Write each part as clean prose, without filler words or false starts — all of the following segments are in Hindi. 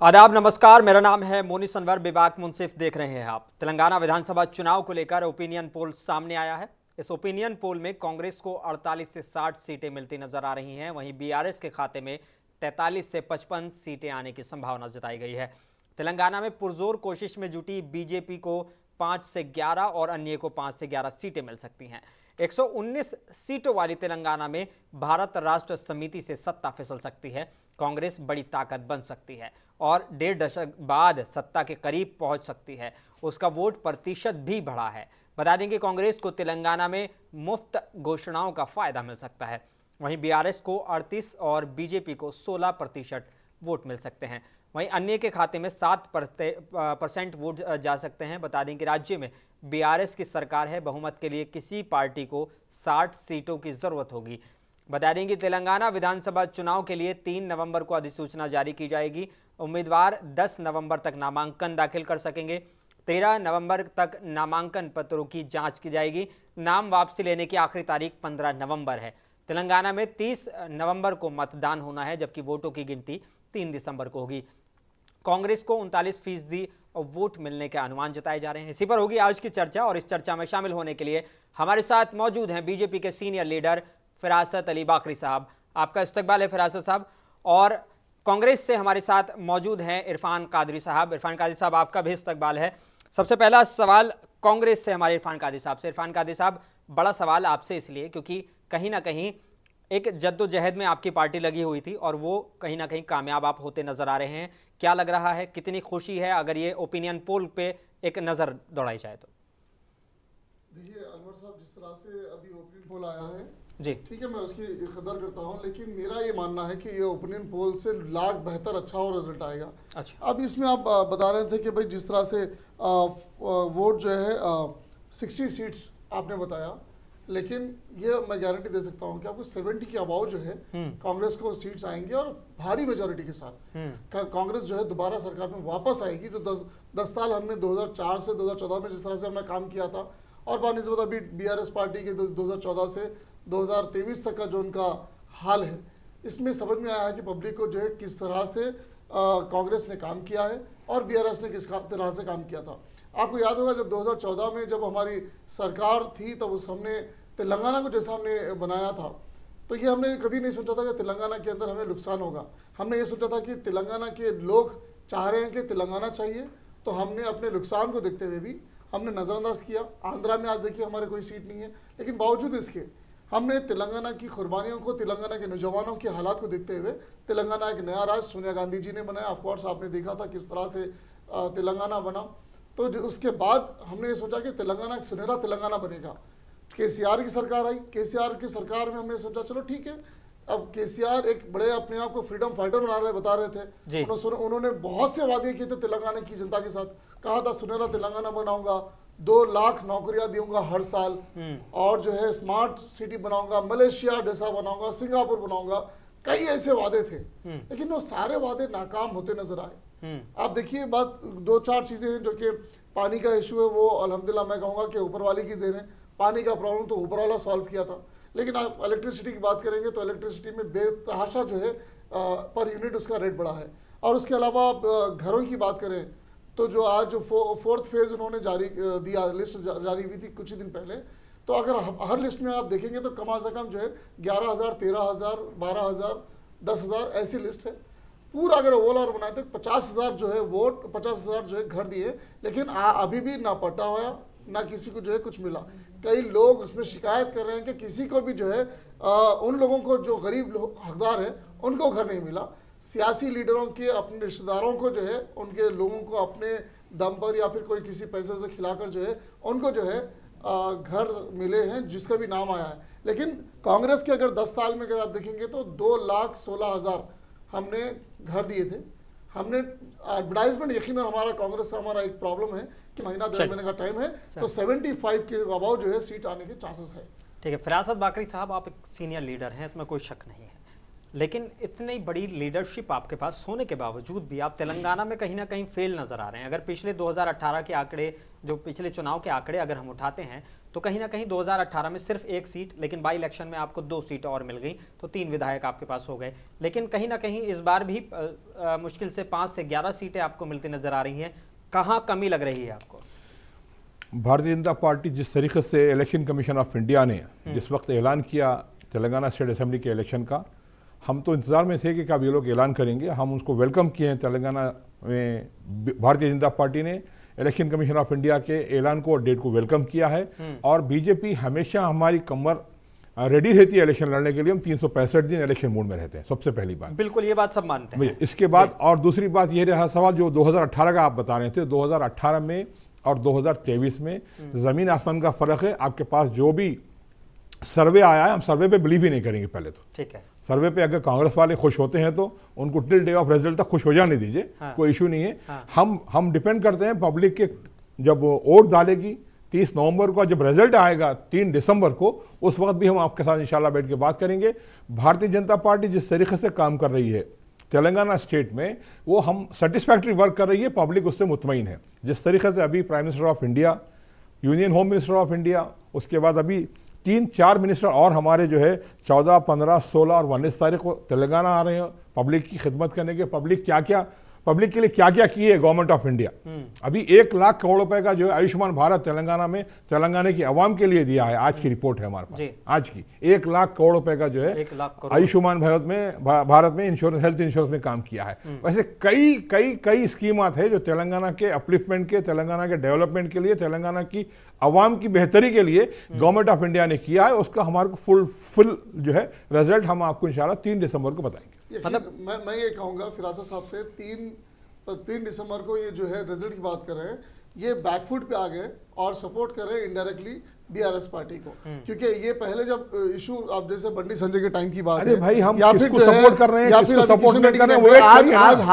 आदाब, नमस्कार। मेरा नाम है मोनिस अनवर। बेबाक मुंसिफ देख रहे हैं आप। तेलंगाना विधानसभा चुनाव को लेकर ओपिनियन पोल सामने आया है। इस ओपिनियन पोल में कांग्रेस को 48 से 60 सीटें मिलती नजर आ रही हैं। वहीं बीआरएस के खाते में 43 से 55 सीटें आने की संभावना जताई गई है। तेलंगाना में पुरजोर कोशिश में जुटी बीजेपी को 5 से 11 और अन्य को 5 से 11 सीटें मिल सकती हैं। 119 सीटों वाली तेलंगाना में भारत राष्ट्र समिति से सत्ता फिसल सकती है। कांग्रेस बड़ी ताकत बन सकती है और 1.5 दशक बाद सत्ता के करीब पहुंच सकती है। उसका वोट प्रतिशत भी बढ़ा है। बता दें कि कांग्रेस को तेलंगाना में मुफ्त घोषणाओं का फायदा मिल सकता है। वहीं बीआरएस को 38 और बीजेपी को 16% वोट मिल सकते हैं। वहीं अन्य के खाते में 7% वोट जा सकते हैं। बता दें कि राज्य में बीआरएस की सरकार है। बहुमत के लिए किसी पार्टी को 60 सीटों की जरूरत होगी। बता दें कि तेलंगाना विधानसभा चुनाव के लिए 3 नवंबर को अधिसूचना जारी की जाएगी। उम्मीदवार 10 नवंबर तक नामांकन दाखिल कर सकेंगे। 13 नवंबर तक नामांकन पत्रों की जांच की जाएगी। नाम वापसी लेने की आखिरी तारीख 15 नवंबर है। तेलंगाना में 30 नवंबर को मतदान होना है, जबकि वोटों की गिनती 3 दिसंबर को होगी। कांग्रेस को 39% वोट मिलने के अनुमान जताए जा रहे हैं। इसी पर होगी आज की चर्चा और इस चर्चा में शामिल होने के लिए हमारे साथ मौजूद हैं बीजेपी के सीनियर लीडर फिरासत अली बाकरी साहब। आपका इस्तकबाल है फिरासत साहब। और कांग्रेस से हमारे साथ मौजूद हैं इरफान कादरी साहब। इरफान कादरी साहब, आपका भी इस्तकबाल है। सबसे पहला सवाल कांग्रेस से हमारे इरफान कादरी साहब से। इरफान कादरी साहब, बड़ा सवाल आपसे इसलिए क्योंकि कहीं ना कहीं एक जद्दोजहद में आपकी पार्टी लगी हुई थी और वो कहीं ना कहीं कामयाब आप होते नजर आ रहे हैं। क्या लग रहा है, कितनी खुशी है अगर ये ओपिनियन पोल पे एक नजर दौड़ाई जाए तो? देखिए अनवर साहब, जिस तरह से अभी ओपिनियन पोल आया है जी ठीक है, मैं उसकी कदर करता हूं, लेकिन मेरा ये मानना है कि ये ओपिनियन पोल से लाख बेहतर अच्छा और रिजल्ट आएगा। अच्छा। अब इसमें आप बता रहे थे कि भाई जिस तरह से वोट जो है 60 सीट्स आपने बताया, लेकिन ये मैं गारंटी दे सकता हूं कि आपको 70 के अबाव जो है कांग्रेस को सीट्स आएंगे और भारी मेजोरिटी के साथ कांग्रेस जो है दोबारा सरकार में वापस आएगी। जो 10 साल हमने 2004 से 2014 में जिस तरह से हमने काम किया था और बानिस्बत अभी बीआरएस पार्टी के 2014 से 2023 तक का जो उनका हाल है, इसमें समझ में आया है कि पब्लिक को जो है किस तरह से कांग्रेस ने काम किया है और बीआरएस ने किस तरह से काम किया था। आपको याद होगा जब 2014 में जब हमारी सरकार थी तब हमने तेलंगाना को जैसा हमने बनाया था, तो ये हमने कभी नहीं सोचा था कि तेलंगाना के अंदर हमें नुकसान होगा। हमने ये सोचा था कि तेलंगाना के लोग चाह रहे हैं कि तेलंगाना चाहिए, तो हमने अपने नुकसान को देखते हुए भी हमने नज़रअंदाज किया। आंध्रा में आज देखिए हमारे कोई सीट नहीं है, लेकिन बावजूद इसके हमने तेलंगाना की कुर्बानियों को, तेलंगाना के नौजवानों के हालात को देखते हुए तेलंगाना एक नया राज्य सोनिया गांधी जी ने बनाया। ऑफकोर्स आपने देखा था किस तरह से तेलंगाना बना। तो उसके बाद हमने ये सोचा कि तेलंगाना एक सुनहरा तेलंगाना बनेगा। केसीआर की सरकार आई, केसीआर की सरकार में हमने सोचा चलो ठीक है, अब केसीआर एक बड़े अपने आप को फ्रीडम फाइटर बता रहे थे। उन्होंने बहुत से वादे किए थे तेलंगाना की जनता के साथ। कहा था सुनहरा तेलंगाना बनाऊंगा, 2 लाख नौकरियां दूंगा हर साल, और जो है स्मार्ट सिटी बनाऊंगा, मलेशिया जैसा बनाऊंगा, सिंगापुर बनाऊंगा। कई ऐसे वादे थे, लेकिन वो सारे वादे नाकाम होते नजर आए। आप देखिए, बात 2-4 चीजें हैं जो कि पानी का इशू है, वो अल्हम्दुलिल्लाह मैं कहूँगा कि ऊपर वाले की देन है। पानी का प्रॉब्लम तो ऊपर वाला सॉल्व किया था, लेकिन आप इलेक्ट्रिसिटी की बात करेंगे तो इलेक्ट्रिसिटी में बेतहाशा जो है पर यूनिट उसका रेट बढ़ा है। और उसके अलावा आप घरों की बात करें तो जो आज जो 4th फेज उन्होंने जारी दिया, लिस्ट जारी हुई थी कुछ ही दिन पहले, तो अगर हर लिस्ट में आप देखेंगे तो कम से कम जो है 11,000, 13,000, 12,000, 10,000 ऐसी लिस्ट है। पूरा अगर ओवरऑल बनाए तो 50,000 जो है वोट, 50,000 जो है घर दिए, लेकिन अभी भी ना पट्टा होया, ना किसी को जो है कुछ मिला। कई लोग उसमें शिकायत कर रहे हैं कि किसी को भी जो है उन लोगों को जो गरीब हकदार है उनको घर नहीं मिला। सियासी लीडरों के अपने रिश्तेदारों को जो है उनके लोगों को अपने दम पर या फिर कोई किसी पैसे से खिलाकर जो है उनको जो है घर मिले हैं जिसका भी नाम आया है। लेकिन कांग्रेस के अगर 10 साल में अगर आप देखेंगे तो 2,16,000 हमने घर दिए थे। हमने एडवर्टाइजमेंट, यकीनन हमारा कांग्रेस का हमारा एक प्रॉब्लम है कि महीना 1.5 महीने का टाइम है, तो 75 के अबाव जो है सीट आने के चांसेस है। ठीक है फिरासत बाकरी साहब, आप एक सीनियर लीडर हैं, इसमें कोई शक नहीं है, लेकिन इतनी बड़ी लीडरशिप आपके पास होने के बावजूद भी आप तेलंगाना में कहीं ना कहीं फेल नजर आ रहे हैं। अगर पिछले 2018 के आंकड़े, जो पिछले चुनाव के आंकड़े अगर हम उठाते हैं तो कहीं ना कहीं 2018 में सिर्फ 1 सीट, लेकिन बाई इलेक्शन में आपको 2 सीट और मिल गई, तो 3 विधायक आपके पास हो गए। लेकिन कहीं ना कहीं इस बार भी मुश्किल से 5 से 11 सीटें आपको मिलती नजर आ रही हैं। कहाँ कमी लग रही है आपको? भारतीय जनता पार्टी जिस तरीके से इलेक्शन कमीशन ऑफ इंडिया ने जिस वक्त ऐलान किया तेलंगाना स्टेट असेंबली के इलेक्शन का, हम तो इंतजार में थे कि कब ये लोग ऐलान करेंगे। हम उसको वेलकम किए हैं। तेलंगाना में भारतीय जनता पार्टी ने इलेक्शन कमीशन ऑफ इंडिया के ऐलान को और डेट को वेलकम किया है। और बीजेपी हमेशा हमारी कमर रेडी रहती है इलेक्शन लड़ने के लिए। हम 365 दिन इलेक्शन मोड में रहते हैं, सबसे पहली बात। बिल्कुल, ये बात सब मानते हैं। इसके बाद और दूसरी बात ये रहा सवाल जो 2018 का आप बता रहे थे, 2018 में और 2023 में जमीन आसमान का फर्क है। आपके पास जो भी सर्वे आया है, हम सर्वे पे बिलीव ही नहीं करेंगे पहले तो। ठीक है, सर्वे पे अगर कांग्रेस वाले खुश होते हैं तो उनको टिल डे ऑफ रिजल्ट तक खुश हो जाने दीजिए। हाँ। कोई इशू नहीं है। हाँ। हम डिपेंड करते हैं पब्लिक के, जब वोट डालेगी 30 नवंबर को, जब रिजल्ट आएगा 3 दिसंबर को, उस वक्त भी हम आपके साथ इंशाल्लाह बैठ के बात करेंगे। भारतीय जनता पार्टी जिस तरीके से काम कर रही है तेलंगाना स्टेट में, वो हम सेटिस्फैक्ट्री वर्क कर रही है, पब्लिक उससे मुतमईन है। जिस तरीके से अभी prime minister of India, union home minister of India, उसके बाद अभी 3-4 मिनिस्टर और हमारे जो है 14, 15, 16 और 19 तारीख को तेलंगाना आ रहे हैं पब्लिक की खिदमत करने के। पब्लिक के लिए क्या क्या किए है गवर्नमेंट ऑफ इंडिया। अभी 1 लाख करोड़ रुपए का जो है आयुष्मान भारत तेलंगाना में तेलंगाना की आवाम के लिए दिया है। आज की रिपोर्ट है हमारे पास, आज की 1 लाख करोड़ रुपए का जो है 1 लाख करोड़ आयुष्मान भारत में इंश्योरेंस, हेल्थ इंश्योरेंस में काम किया है। वैसे कई कई कई स्कीमात है जो तेलंगाना के अपलिफ्टमेंट के, तेलंगाना के डेवलपमेंट के लिए, तेलंगाना की आवाम की बेहतरी के लिए गवर्नमेंट ऑफ इंडिया ने किया है। उसका हमारे को फुल जो है रिजल्ट हम आपको इंशाल्लाह 3 दिसंबर को बताएंगे। मतलब मैं ये कहूँगा फिराजा साहब से 3 दिसंबर को ये जो है रिजल्ट की बात कर रहे हैं, ये बैकफुट पे आ गए और सपोर्ट कर रहे हैं इनडायरेक्टली बीआरएस पार्टी को। क्योंकि ये पहले जब इशू आप जैसे बंडी संजय के टाइम की बात अरे है, भाई हम या फिर किसको जो है सपोर्ट कर रहे हैं, या किसको फिर सपोर्ट नहीं कर रहे हैं, आज वेट करिए ना।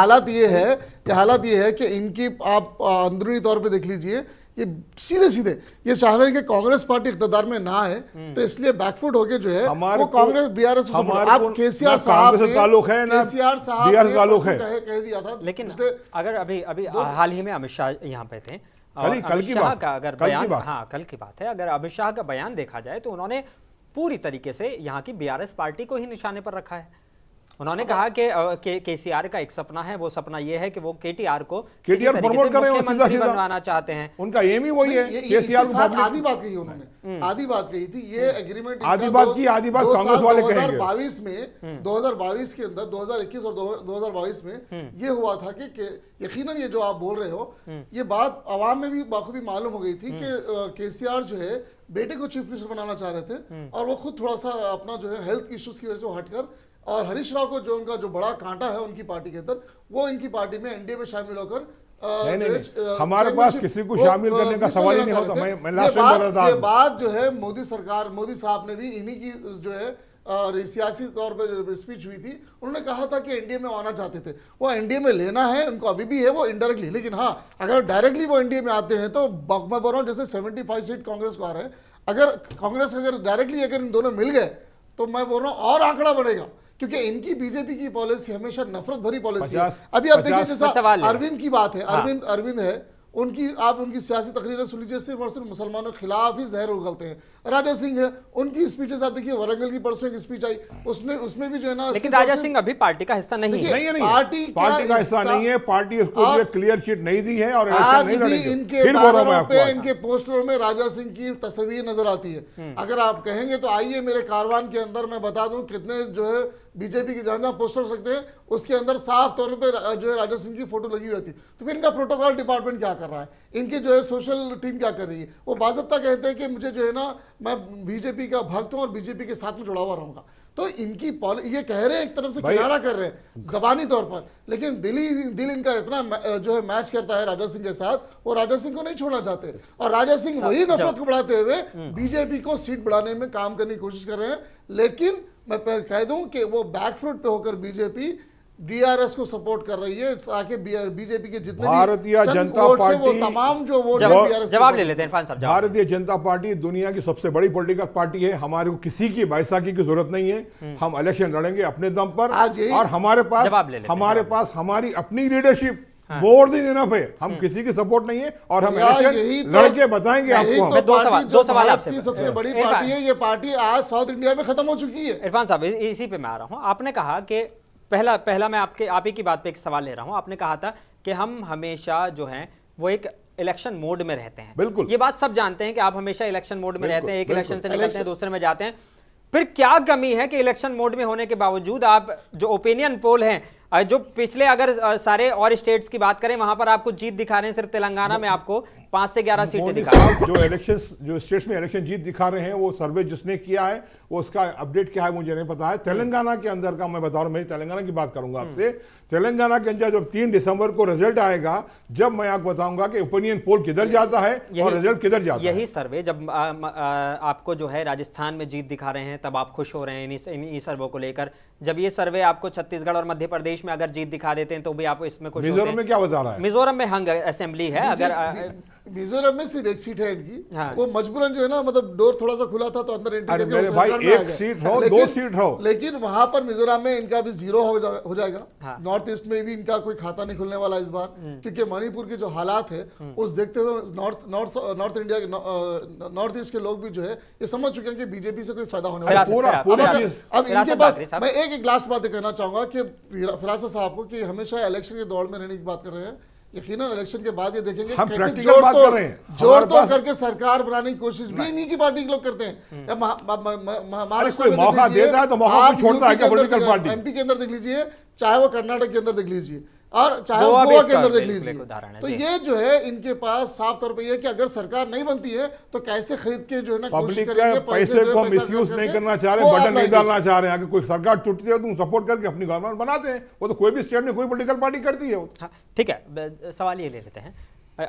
हालात ये है कि इनकी आप अंदरूनी तौर पे देख लीजिए, ये सीधे ये चाह रहे हैं कि कांग्रेस पार्टी इख्तियार में ना है, तो इसलिए बैकफुट होके जो है वो कांग्रेस बीआरएस को सपोर्ट। आप केसीआर साहब ने कह दिया था। लेकिन अगर अभी हाल ही में अमित शाह यहाँ पे थे, कल की बात का अगर बयान, हाँ कल की बात है, अगर अमित शाह का बयान देखा जाए तो उन्होंने पूरी तरीके से यहाँ की बीआरएस पार्टी को ही निशाने पर रखा है। उन्होंने कहा कि केसीआर का एक सपना है, वो सपना ये है कि वो केटीआर को प्रमोट कर रहे हैं, मुख्यमंत्री बनवाना चाहते हैं। उनका एम ही वही है। केसीआर आधी बात कही उन्होंने, आधी बात कही थी। ये एग्रीमेंट आधी बात कांग्रेस वाले कहेंगे। 2022 के अंदर 2021 और 2022 में ये हुआ था कि यकीनन ये जो आप बोल रहे हो, ये बात आवाम में भी बाखूबी मालूम हो गई थी कि केसीआर जो है बेटे को चीफ मिनिस्टर बनाना चाह रहे थे, और वो खुद थोड़ा सा अपना जो है हेल्थ इश्यूज की वजह से हटकर, और हरीश राव को जो उनका जो बड़ा कांटा है उनकी पार्टी के अंदर, वो इनकी पार्टी में एनडीए में शामिल होकर नहीं, हमारे पास किसी को शामिल करने का सवाल ही नहीं होता। मैं लास्ट टाइम बोल रहा था, ये बात जो है मोदी साहब ने भी इन्हीं की जो है सियासी तौर पर स्पीच हुई थी, उन्होंने कहा था कि एनडीए में आना चाहते थे। वो एनडीए में लेना है उनको, अभी भी है वो इनडायरेक्टली, लेकिन हाँ अगर डायरेक्टली वो एनडीए में आते हैं तो मैं बोल रहा हूँ जैसे 75 सीट कांग्रेस को आ रहे हैं, अगर कांग्रेस अगर डायरेक्टली अगर इन दोनों मिल गए तो मैं बोल रहा हूँ और आंकड़ा बढ़ेगा, क्योंकि इनकी बीजेपी की पॉलिसी हमेशा नफरत भरी पॉलिसी है। अभी आप देखिए जैसा अरविंद की बात है, अरविंद है, उनकी सियासी तकरीरें सुन लीजिए, सिर्फ और सिर्फ मुसलमानों के खिलाफ ही जहर उगलते हैं। राजा सिंह है, उनकी स्पीचेस आप देखिए, वरंगल की परसों एक स्पीच आई, उसमें भी जो है ना, लेकिन राजा सिंह अभी पार्टी का हिस्सा नहीं है। पार्टी का हिस्सा नहीं है। पार्टी उसको क्लियर शीट नहीं दी है, और आज भी इनके बैनरों पे, इनके पोस्टरों में राजा सिंह की तस्वीर नजर आती है। अगर आप कहेंगे तो आइए मेरे कारवान के अंदर मैं बता दूं कितने जो है बीजेपी के जहां पोस्टर सकते हैं, उसके अंदर साफ तौर पे जो है राजा सिंह की फोटो लगी हुई होती है। तो फिर इनका प्रोटोकॉल डिपार्टमेंट क्या कर रहा है, इनके जो है सोशल टीम क्या कर रही है? वो बाज़ाब्ता कहते हैं कि मुझे जो है ना, मैं बीजेपी का भक्त हूं और बीजेपी के साथ में जुड़ा हुआ रहूंगा। तो इनकी ये कह रहे हैं, एक तरफ से किनारा कर रहे हैं जबानी तौर पर, लेकिन दिल इनका इतना जो है मैच करता है राजा सिंह के साथ, वो राजा सिंह को नहीं छोड़ना चाहते, और राजा सिंह वही नफरत को बढ़ाते हुए बीजेपी को सीट बढ़ाने में काम करने की कोशिश कर रहे हैं। लेकिन मैं कह दूं कि वो बैकफुट पे होकर बीजेपी डीआरएस को सपोर्ट कर रही है, ताकि बीजेपी के जितने भारतीय जनता पार्टी, वो तमाम जो वोट जवाब ले लेते हैं इरफान साहब। भारतीय जनता पार्टी दुनिया की सबसे बड़ी पॉलिटिकल पार्टी है। हमारे को किसी की बैसाखी की जरूरत नहीं है। हम इलेक्शन लड़ेंगे अपने दम पर, और हमारे पास हमारी अपनी लीडरशिप मोर देन इनफ है, हम किसी की सपोर्ट नहीं है और हम यार इलेक्शन यही लड़के बताएंगे यही आपको। तो मैं दो पार्टी सवाल- जो दो सवाल भारत आपसे की सबसे बड़ी इरफान। पार्टी है, ये पार्टी आज साउथ इंडिया में खत्म हो चुकी है। इरफान साहब इसी पे मैं आ रहा हूं। आपने कहा कि पहला मैं आप ही की बात पे एक सवाल ले रहा हूं। आपने कहा था कि हम हमेशा जो है वो एक इलेक्शन मोड में रहते हैं। बिल्कुल। ये बात सब जानते हैं कि आप हमेशा इलेक्शन मोड में रहते हैं, एक बिल्कुल। इलेक्शन से निकलते हैं इलेक्शन- दूसरे में जाते हैं। फिर क्या कमी है कि इलेक्शन मोड में होने के बावजूद आप जो ओपिनियन पोल हैं, जो पिछले अगर सारे और स्टेट्स की बात करें वहां पर आपको जीत दिखा रहे हैं, सिर्फ तेलंगाना में आपको 5 से 11 सीटें मोदी दिखा रहे हैं। साहब जो इलेक्शन जो स्टेट्स में इलेक्शन जीत दिखा रहे हैं वो सर्वे जिसने किया है वो उसका अपडेट क्या है मुझे नहीं पता है। तेलंगाना के अंदर का मैं बता रहा हूं, मैं तेलंगाना की बात करूंगा आपसे। तेलंगाना के अंदर जब 3 दिसंबर को रिजल्ट आएगा, जब मैं आपको बताऊंगा कि ओपिनियन पोल किधर जाता है और रिजल्ट किधर जाता है। यही सर्वे जब आपको जो है राजस्थान में जीत दिखा रहे हैं तब आप खुश हो रहे हैं इन्हीं सर्वे को लेकर। जब ये सर्वे आपको छत्तीसगढ़ और मध्य प्रदेश में अगर जीत दिखा देते हैं तो भी आप इसमें खुश होते मिजोरम हैं। में क्या बता रहा है? मिजोरम में हंग असेंबली है। अगर मिजोरम में सिर्फ एक सीट है इनकी, हाँ। वो मजबूरन जो है ना, मतलब डोर थोड़ा सा खुला था तो अंदर एंट्री अरे करके मेरे वो भाई, सरकार में आ एक गए। सीट हो, लेकिन- 2 सीट हो। लेकिन वहां पर मिजोरम में इनका भी 0 हो जाएगा। हाँ। नॉर्थ ईस्ट में भी इनका कोई खाता नहीं खुलने वाला इस बार, क्योंकि मणिपुर के जो हालात है उस देखते हुए नॉर्थ इंडिया के नॉर्थ ईस्ट के लोग भी जो है ये समझ चुके हैं कि बीजेपी से कोई फायदा होने वाला फिरासत- है। पूरा फिरासत- चीज- अब फिरासत इनके पास बाकरी साहब। मैं एक लास्ट बात कहना चाहूंगा कि फिरासत साहब को कि हमेशा इलेक्शन के दौड़ में रहने की बात कर रहे हैं। यकीनन इलेक्शन के बाद ये देखेंगे हम कैसे प्रैक्टिकल बात कर रहे हैं। जोड़ हमारे तोड़ पास- करके सरकार बनाने की कोशिश भी इन्हीं की पार्टी के लोग करते हैं। अब महाराष्ट्र कोई में मौका देख लीजिए, देता है तो मौका आप कोई छोड़ता है यूपी क्या के अंदर पॉलिटिकल देख- पार्टी? एमपी के अंदर देख लीजिए, चाहे वो कर्नाटक के अंदर देख लीजिए और चाहे वो गोवा भी गोवा के इसका अंदर देख बिल्कुल लीजिए। एक उदाहरण है, तो जी। ये जो है इनके पास साफ तौर पे ये है कि अगर सरकार नहीं बनती है तो कैसे खरीद के जो है ना कोशिश पब्लिक करेंगे के पैसे जो है को पैसा मिसयूज खर्च नहीं करके करना चाह रहे, वो बटन आप नहीं लाएंगे। डालना चाह रहे हैं। अगर कोई सरकार टूटती है तो तुम सपोर्ट करके अपनी गवर्नमेंट बनाते हैं। वो तो कोई भी स्टेट में कोई पॉलिटिकल पार्टी करती है। हाँ, ठीक है। सवाल ये ले लेते हैं,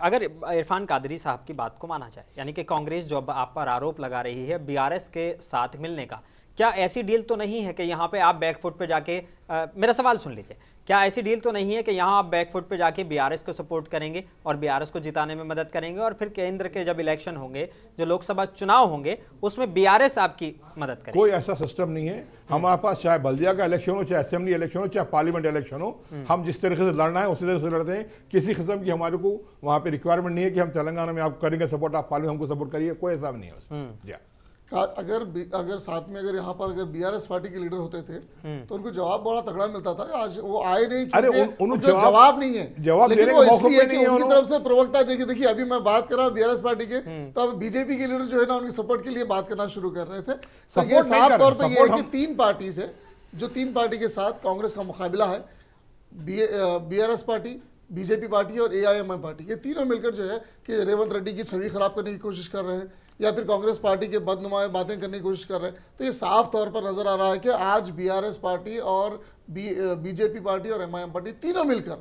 अगर इरफान कादरी साहब की बात को माना जाए, यानी कि कांग्रेस जो अब आप पर आरोप लगा रही है बीआरएस के साथ मिलने का, क्या ऐसी डील तो नहीं है कि यहाँ पे आप बैकफुट पे जाके मेरा सवाल सुन लीजिए, क्या ऐसी डील तो नहीं है कि यहाँ आप बैकफुट पे जाके बीआरएस को सपोर्ट करेंगे और बीआरएस को जिताने में मदद करेंगे और फिर केंद्र के जब इलेक्शन होंगे, जो लोकसभा चुनाव होंगे, उसमें बीआरएस आपकी मदद करेगी? कोई ऐसा सिस्टम नहीं है हमारे पास। चाहे बल्दिया का इलेक्शन हो, चाहे असेंबली इलेक्शन हो, चाहे पार्लियामेंट इलेक्शन हो, हम जिस तरीके से लड़ना है उसी तरह से लड़ते हैं। किसी किस्म की हमारे को वहाँ पे रिक्वायरमेंट नहीं है कि हम तेलंगाना में आप करेंगे सपोर्ट, आप पार्लियामेंट हमको सपोर्ट करिए, कोई ऐसा नहीं है उसमें। जी। अगर साथ में अगर यहाँ पर अगर बीआरएस पार्टी के लीडर होते थे तो उनको जवाब बड़ा तगड़ा मिलता था। आज वो आए नहीं क्योंकि उनको जवाब नहीं है। जवाब लेकिन देने वो का मौका इसलिए भी कि नहीं है उनकी उन्होंने। तरफ से प्रवक्ता जो कि देखिए अभी मैं बात कर रहा हूँ बीआरएस पार्टी के, तो अब बीजेपी के लीडर जो है ना उनकी सपोर्ट के लिए बात करना शुरू कर रहे थे। तो ये Support नहीं साफ कर तौर रहे, पर ये है support कि 3 पार्टी से जो 3 पार्टी के साथ कांग्रेस का मुकाबला है, बीआरएस पार्टी, बीजेपी पार्टी और एआईएमआई पार्टी, ये तीनों मिलकर जो है कि रेवंत रेड्डी की छवि खराब करने की कोशिश कर रहे हैं या फिर कांग्रेस पार्टी के बदनुमा बातें करने की कोशिश कर रहे हैं। तो ये साफ तौर पर नजर आ रहा है कि आज बीआरएस पार्टी और बीजेपी पार्टी और एमआईएम पार्टी तीनों मिलकर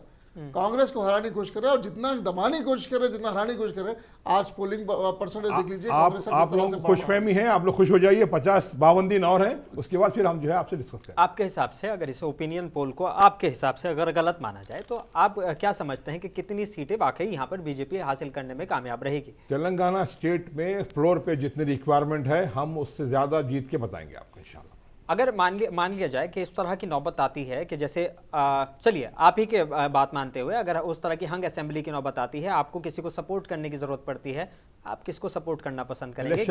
कांग्रेस को हराने की कोशिश कर रहे हैं और जितना दबाने की कोशिश कर रहे हैं, जितना हराने की कोशिश कर रहे हैं, आज पोलिंग परसेंटेज देख लीजिए कांग्रेस का किस आप तरह लोग से बढ़ खुशफहमी है, आप लोग खुश हो जाइए। 50-52 दिन और हैं, उसके बाद फिर हम जो है आपसे डिस्कस करें। आपके हिसाब से अगर इस ओपिनियन पोल को आपके हिसाब से अगर गलत माना जाए तो आप क्या समझते हैं कि कितनी सीटें वाकई यहाँ पर बीजेपी हासिल करने में कामयाब रहेगी? तेलंगाना स्टेट में फ्लोर पे जितनी रिक्वायरमेंट है हम उससे ज्यादा जीत के बताएंगे आपको इंशाल्लाह। अगर मान लिया जाए कि इस तरह की नौबत आती है कि जैसे चलिए आप ही के बात मानते हुए अगर उस तरह की हंग असेंबली की नौबत आती है, आपको किसी को सपोर्ट करने की जरूरत पड़ती है, आप किसको सपोर्ट करना पसंद करेंगे?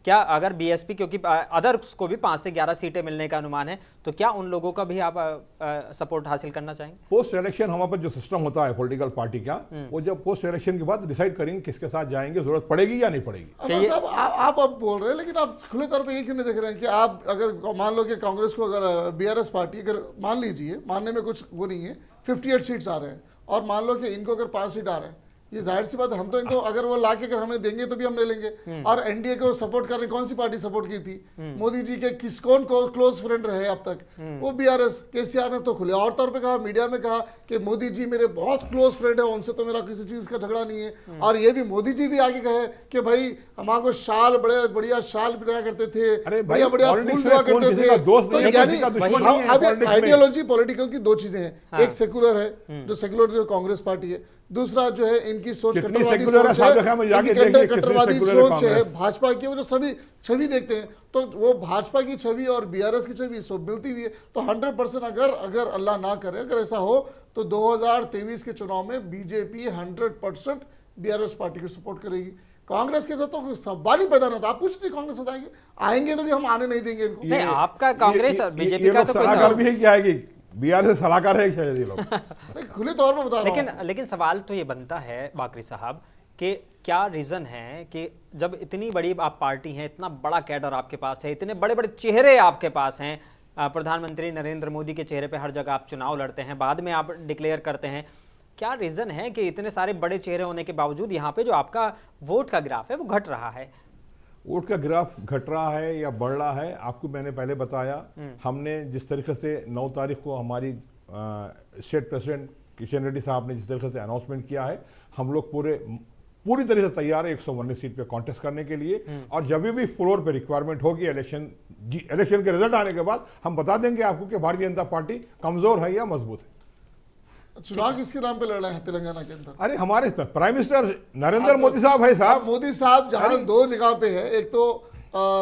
क्या अगर बीएसपी, क्योंकि अदर्स को भी 5 से 11 सीटें मिलने का अनुमान है, तो क्या उन लोगों का भी आप सपोर्ट हासिल करना चाहेंगे? पोस्ट इलेक्शन हमारे पास जो सिस्टम होता है पॉलिटिकल पार्टी का, वो जब पोस्ट इलेक्शन के बाद डिसाइड करेंगे किसके साथ जाएंगे, जरूरत पड़ेगी या नहीं पड़ेगी। अमर साहब आप अब बोल रहे हैं, लेकिन आप खुले तौर पे ये क्यों नहीं देख रहे हैं कि आप अगर मान लो कि कांग्रेस को अगर बीआरएस पार्टी अगर मान लीजिए, मानने में कुछ वो नहीं है, 58 सीट्स आ रहे हैं और मान लो कि इनको अगर 5 सीट आ रहे हैं, ये जाहिर सी बात है हम तो इनको अगर वो लाके अगर हमें देंगे तो भी हम ले लेंगे। और एनडीए को सपोर्ट करने कौन सी पार्टी सपोर्ट की थी? मोदी जी के कौन क्लोज फ्रेंड रहे अब तक? वो बीआरएस। केसीआर ने तो खुले और तौर पे कहा, मीडिया में कहा कि मोदी जी मेरे बहुत क्लोज फ्रेंड है, उनसे तो मेरा किसी चीज का झगड़ा नहीं है। और ये भी मोदी जी भी आगे कहे कि भाई हमारे शाल बड़े बढ़िया शाल बनाया करते थे, बढ़िया बढ़िया फूल हुआ करते थे। तो यानी आइडियोलॉजी पॉलिटिकल की 2 चीजें हैं, एक सेकुलर है जो सेकुलर जो कांग्रेस पार्टी है, दूसरा जो है इनकी सोच कितनी कट्टरवादी secular है, सोच है, साहब देखा, मैं जाके इनकी देखिए, कितनी कट्टरवादी secular है सोच है कांग्रेस। भाजपा की, वो जो सभी छवि देखते हैं तो वो भाजपा की छवि और बीआरएस की छवि सब मिलती हुई है। तो 100% अगर अल्लाह ना करे अगर ऐसा हो तो 2023 के चुनाव में बीजेपी 100% बीआरएस पार्टी को सपोर्ट करेगी। कांग्रेस के साथ तो सवाल ही पैदा नहीं होता। आप कुछ नहीं, कांग्रेस साथ आएंगे तो भी हम आने नहीं देंगे इनको। नहीं, आपका कांग्रेस बीजेपी का तो कोई सलाहकार सवाल भी है, क्या आएगी बिहार से सलाहकार है शायद ये लोग। नहीं, खुले तौर पर बता रहा हूं। लेकिन सवाल तो ये बनता है बाकरी साहब कि क्या रीजन है कि जब इतनी बड़ी आप पार्टी हैं, इतना बड़ा कैडर आपके पास है, इतने बड़े बड़े चेहरे आपके पास हैं, प्रधानमंत्री नरेंद्र मोदी के चेहरे पे हर जगह आप चुनाव लड़ते हैं, बाद में आप डिक्लेयर करते हैं, क्या रीजन है कि इतने सारे बड़े चेहरे होने के बावजूद यहाँ पे जो आपका वोट का ग्राफ है वो घट रहा है? वोट का ग्राफ घट रहा है या बढ़ रहा है, आपको मैंने पहले बताया। हमने जिस तरीके से 9 तारीख को हमारी स्टेट प्रेसिडेंट किशन रेड्डी साहब ने जिस तरीके से अनाउंसमेंट किया है, हम लोग पूरी तरह से तैयार है 119 सीट पे कॉन्टेस्ट करने के लिए। और जब भी फ्लोर पे रिक्वायरमेंट होगी इलेक्शन के रिजल्ट आने के बाद हम बता देंगे आपको कि भारतीय जनता पार्टी कमजोर है या मजबूत है। चुनाव किसके नाम पे लड़ रहे हैं तेलंगाना के अंदर? अरे हमारे प्राइम मिनिस्टर नरेंद्र मोदी साहब है साहब। मोदी साहब जहां 2 जगह पे है, एक तो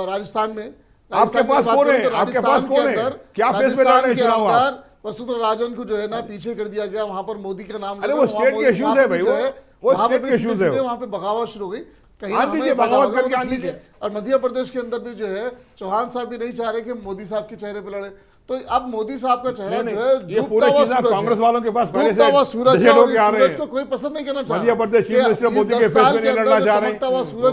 राजस्थान में, आपके पास कौन है? आपके पास कौन है? क्या फेस पे लड़ रहे हैं चुनाव आप? वसुंधरा राजन को जो है ना पीछे कर दिया गया, वहां पर मोदी का नाम। अरे वो स्टेट के इश्यूज है भाई, वो स्टेट के इश्यूज है। वहां पे बगावत शुरू हो गई कहीं आन दीजिए, बगावत करके आन ठीक दीजिए। है। और मध्य प्रदेश के अंदर भी जो है चौहान साहब भी नहीं चाह रहे कि मोदी साहब के चेहरे पे लड़े। तो अब मोदी साहब का चेहरा जो है ये पूरे चीज़ आप कांग्रेस वालों के पास पहले से डूबता हुआ सूरज है, डिसाइड और होके इस आ रहे सूरज हैं। को कोई पसंद नहीं करना चाह मध्य प्रदेश चीफ मिनिस्टर मोदी के फेस में नहीं लड़ना चाह रहे हैं,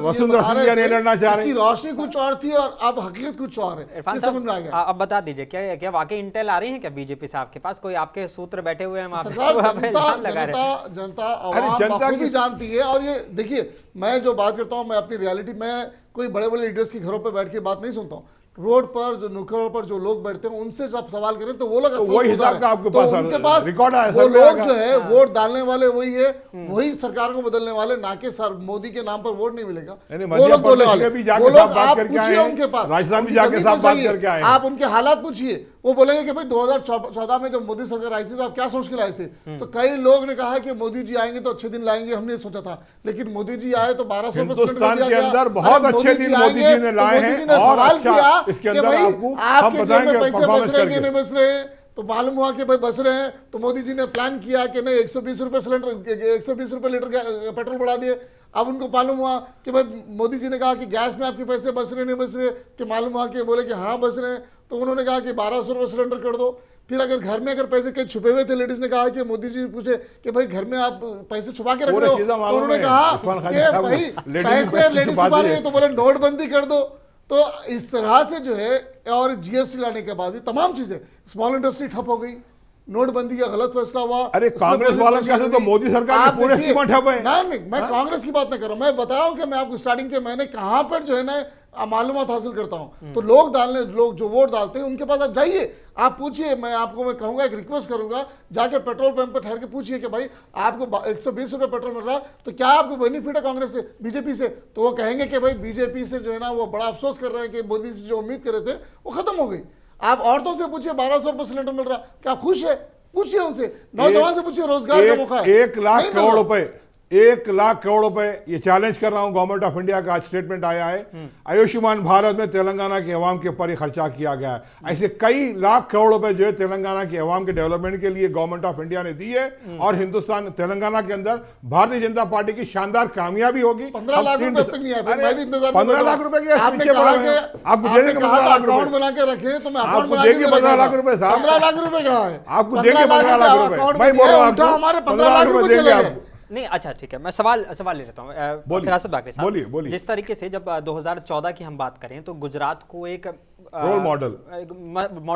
वसुंधरा सिंधिया नहीं लड़ना चाह रहे इसकी हैं। रोशनी कुछ और थी और अब हकीकत कुछ और है। इरफान ये समझ में आ गया। साहब, अब बता दीजिए, क्या वाकई इंटेल आ रही है क्या बीजेपी साहब के पास? कोई आपके सूत्र बैठे हुए हैं वहाँ पे? सरकार, वो आप जनता इल्जाम लगा रहे हैं। जनता अरे आवाम जनता बखूबी की- जानती है। और ये देखिए, मैं जो बात करता हूँ, मैं अपनी रियलिटी में कोई बड़े बड़े लीडर्स के घरों पर बैठ के बात नहीं सुनता हूँ। रोड पर जो नुक्कड़ों पर जो लोग बैठते हैं उनसे जब सवाल करें तो वो लोग असल वही में हिसाब का आपके तो पास उनके पास रिकॉर्ड है, वो सर्वे लोग आएगा। जो है वोट डालने वाले वही है, वही सरकार को बदलने वाले, ना कि सर मोदी के नाम पर वोट नहीं मिलेगा। यानी वो मध्य लोग बोलने प्रदेश वाले, में भी जाके वो साफ लोग बात आप करके पूछिए आए हैं, उनके पास, राजस्थान भी उनकी जाके जमीन साफ पर बात जाइए, करके आए हैं। आप उनके हालात पूछिए, वो बोलेंगे कि भाई 2014 में जब मोदी सरकार आई थी तो आप क्या सोच के लाए थे? तो कई लोग ने कहा कि मोदी जी आएंगे तो अच्छे दिन लाएंगे, हमने सोचा था, लेकिन मोदी जी आए तो 1200 हिंदुस्तान के अंदर बहुत अच्छे दिन मोदी जी ने लाए हैं। और सवाल अच्छा, किया इसके कि अंदर भाई आपको हम आपके जेब में बताएंगे पैसे बच परफॉर्मेंस रहे हैं कि करके। नहीं बच रहे हैं? तो मालूम हुआ कि भाई बच रहे हैं। तो मोदी जी ने प्लान किया कि नहीं 120 रुपए सिलेंडर, 120 रुपए लीटर पेट्रोल बढ़ा दिए। अब उनको मालूम हुआ कि भाई मोदी जी ने कहा कि गैस में आपके पैसे बच रहे नहीं बच रहे, कि मालूम हुआ कि बोले कि हाँ बच रहे हैं। तो उन्होंने कहा कि 1200 रुपये सिलेंडर कर दो। फिर अगर घर में अगर पैसे कहीं छुपे हुए थे, लेडीज ने कहा कि मोदी जी पूछे कि भाई घर में आप पैसे छुपा के रख रहे हो, तो उन्होंने कहा कि भाई पैसे लेडीज छुपा रही है, तो बोले नोटबंदी कर दो। तो इस तरह से जो है, और जीएसटी लाने के बाद भी तमाम चीजें, स्मॉल इंडस्ट्री ठप हो गई, नोटबंदी का गलत फैसला हुआ। अरे कांग्रेस वालों के हाथ तो मोदी सरकार आप के पूरे देखिए, स्कीम ठप है। नहीं, मैं कांग्रेस की बात नहीं कर रहा हूं, मैं बताऊं कि मैं आपको स्टार्टिंग के मैंने कहां पर जो है ना मालूमात हासिल करता हूं। तो लोग जो वोट डालते हैं उनके पास आप जाइए, आप पूछिए। मैं कहूंगा, एक रिक्वेस्ट करूंगा, जाके पेट्रोल पंप पर ठहर के पूछिए कि भाई आपको 120 रुपए पेट्रोल मिल रहा है तो क्या आपको बेनिफिट है कांग्रेस से, बीजेपी से? तो वो कहेंगे कि भाई बीजेपी से जो है ना वो बड़ा अफसोस कर रहे हैं कि मोदी से जो उम्मीद कर रहे थे वो खत्म हो गई। आप औरतों से पूछिए 1200 रुपए सिलेंडर मिल रहा, क्या खुश है? पूछिए उनसे, नौजवान से पूछिए, रोजगार का मौका है। 1 लाख नहीं मिल करोड़ रहा। रुपए 1 लाख करोड़ रुपए, ये चैलेंज कर रहा हूं गवर्नमेंट ऑफ इंडिया का। आज स्टेटमेंट आया है, आयुष्मान भारत में तेलंगाना के अवाम के ऊपर खर्चा किया गया है। ऐसे कई लाख करोड़ रुपए जो है तेलंगाना के अवाम के डेवलपमेंट के लिए गवर्नमेंट ऑफ इंडिया ने दी है। और हिंदुस्तान तेलंगाना के अंदर भारतीय जनता पार्टी की शानदार कामयाबी होगी। 15 लाख रुपए तक नहीं आए, मैं भी इंतजार में 15 बैठा लाख हूं। रुपए की आपने पीछे कहा पड़े कि हैं। आपको देंगे 15 लाख अकाउंट रुपए, बना के रखे, तो मैं अकाउंट आपको बना के देंगे 15 लाख रुपए साहब। 15 लाख रुपए कहाँ है? आपको देंगे 15 लाख रुपए, मैं बोल रहा हूं उल्टा आपको, हमारे 15 15 लाख लाख रुपए रुपए चले देंगे गए। आपको। नहीं, अच्छा ठीक है, मैं सवाल ले लेता हूँ बोलिए, फिरासत बाकरी साहब। बोलिए। जिस तरीके से जब 2014 की हम बात करें तो गुजरात को एक रोल मॉडल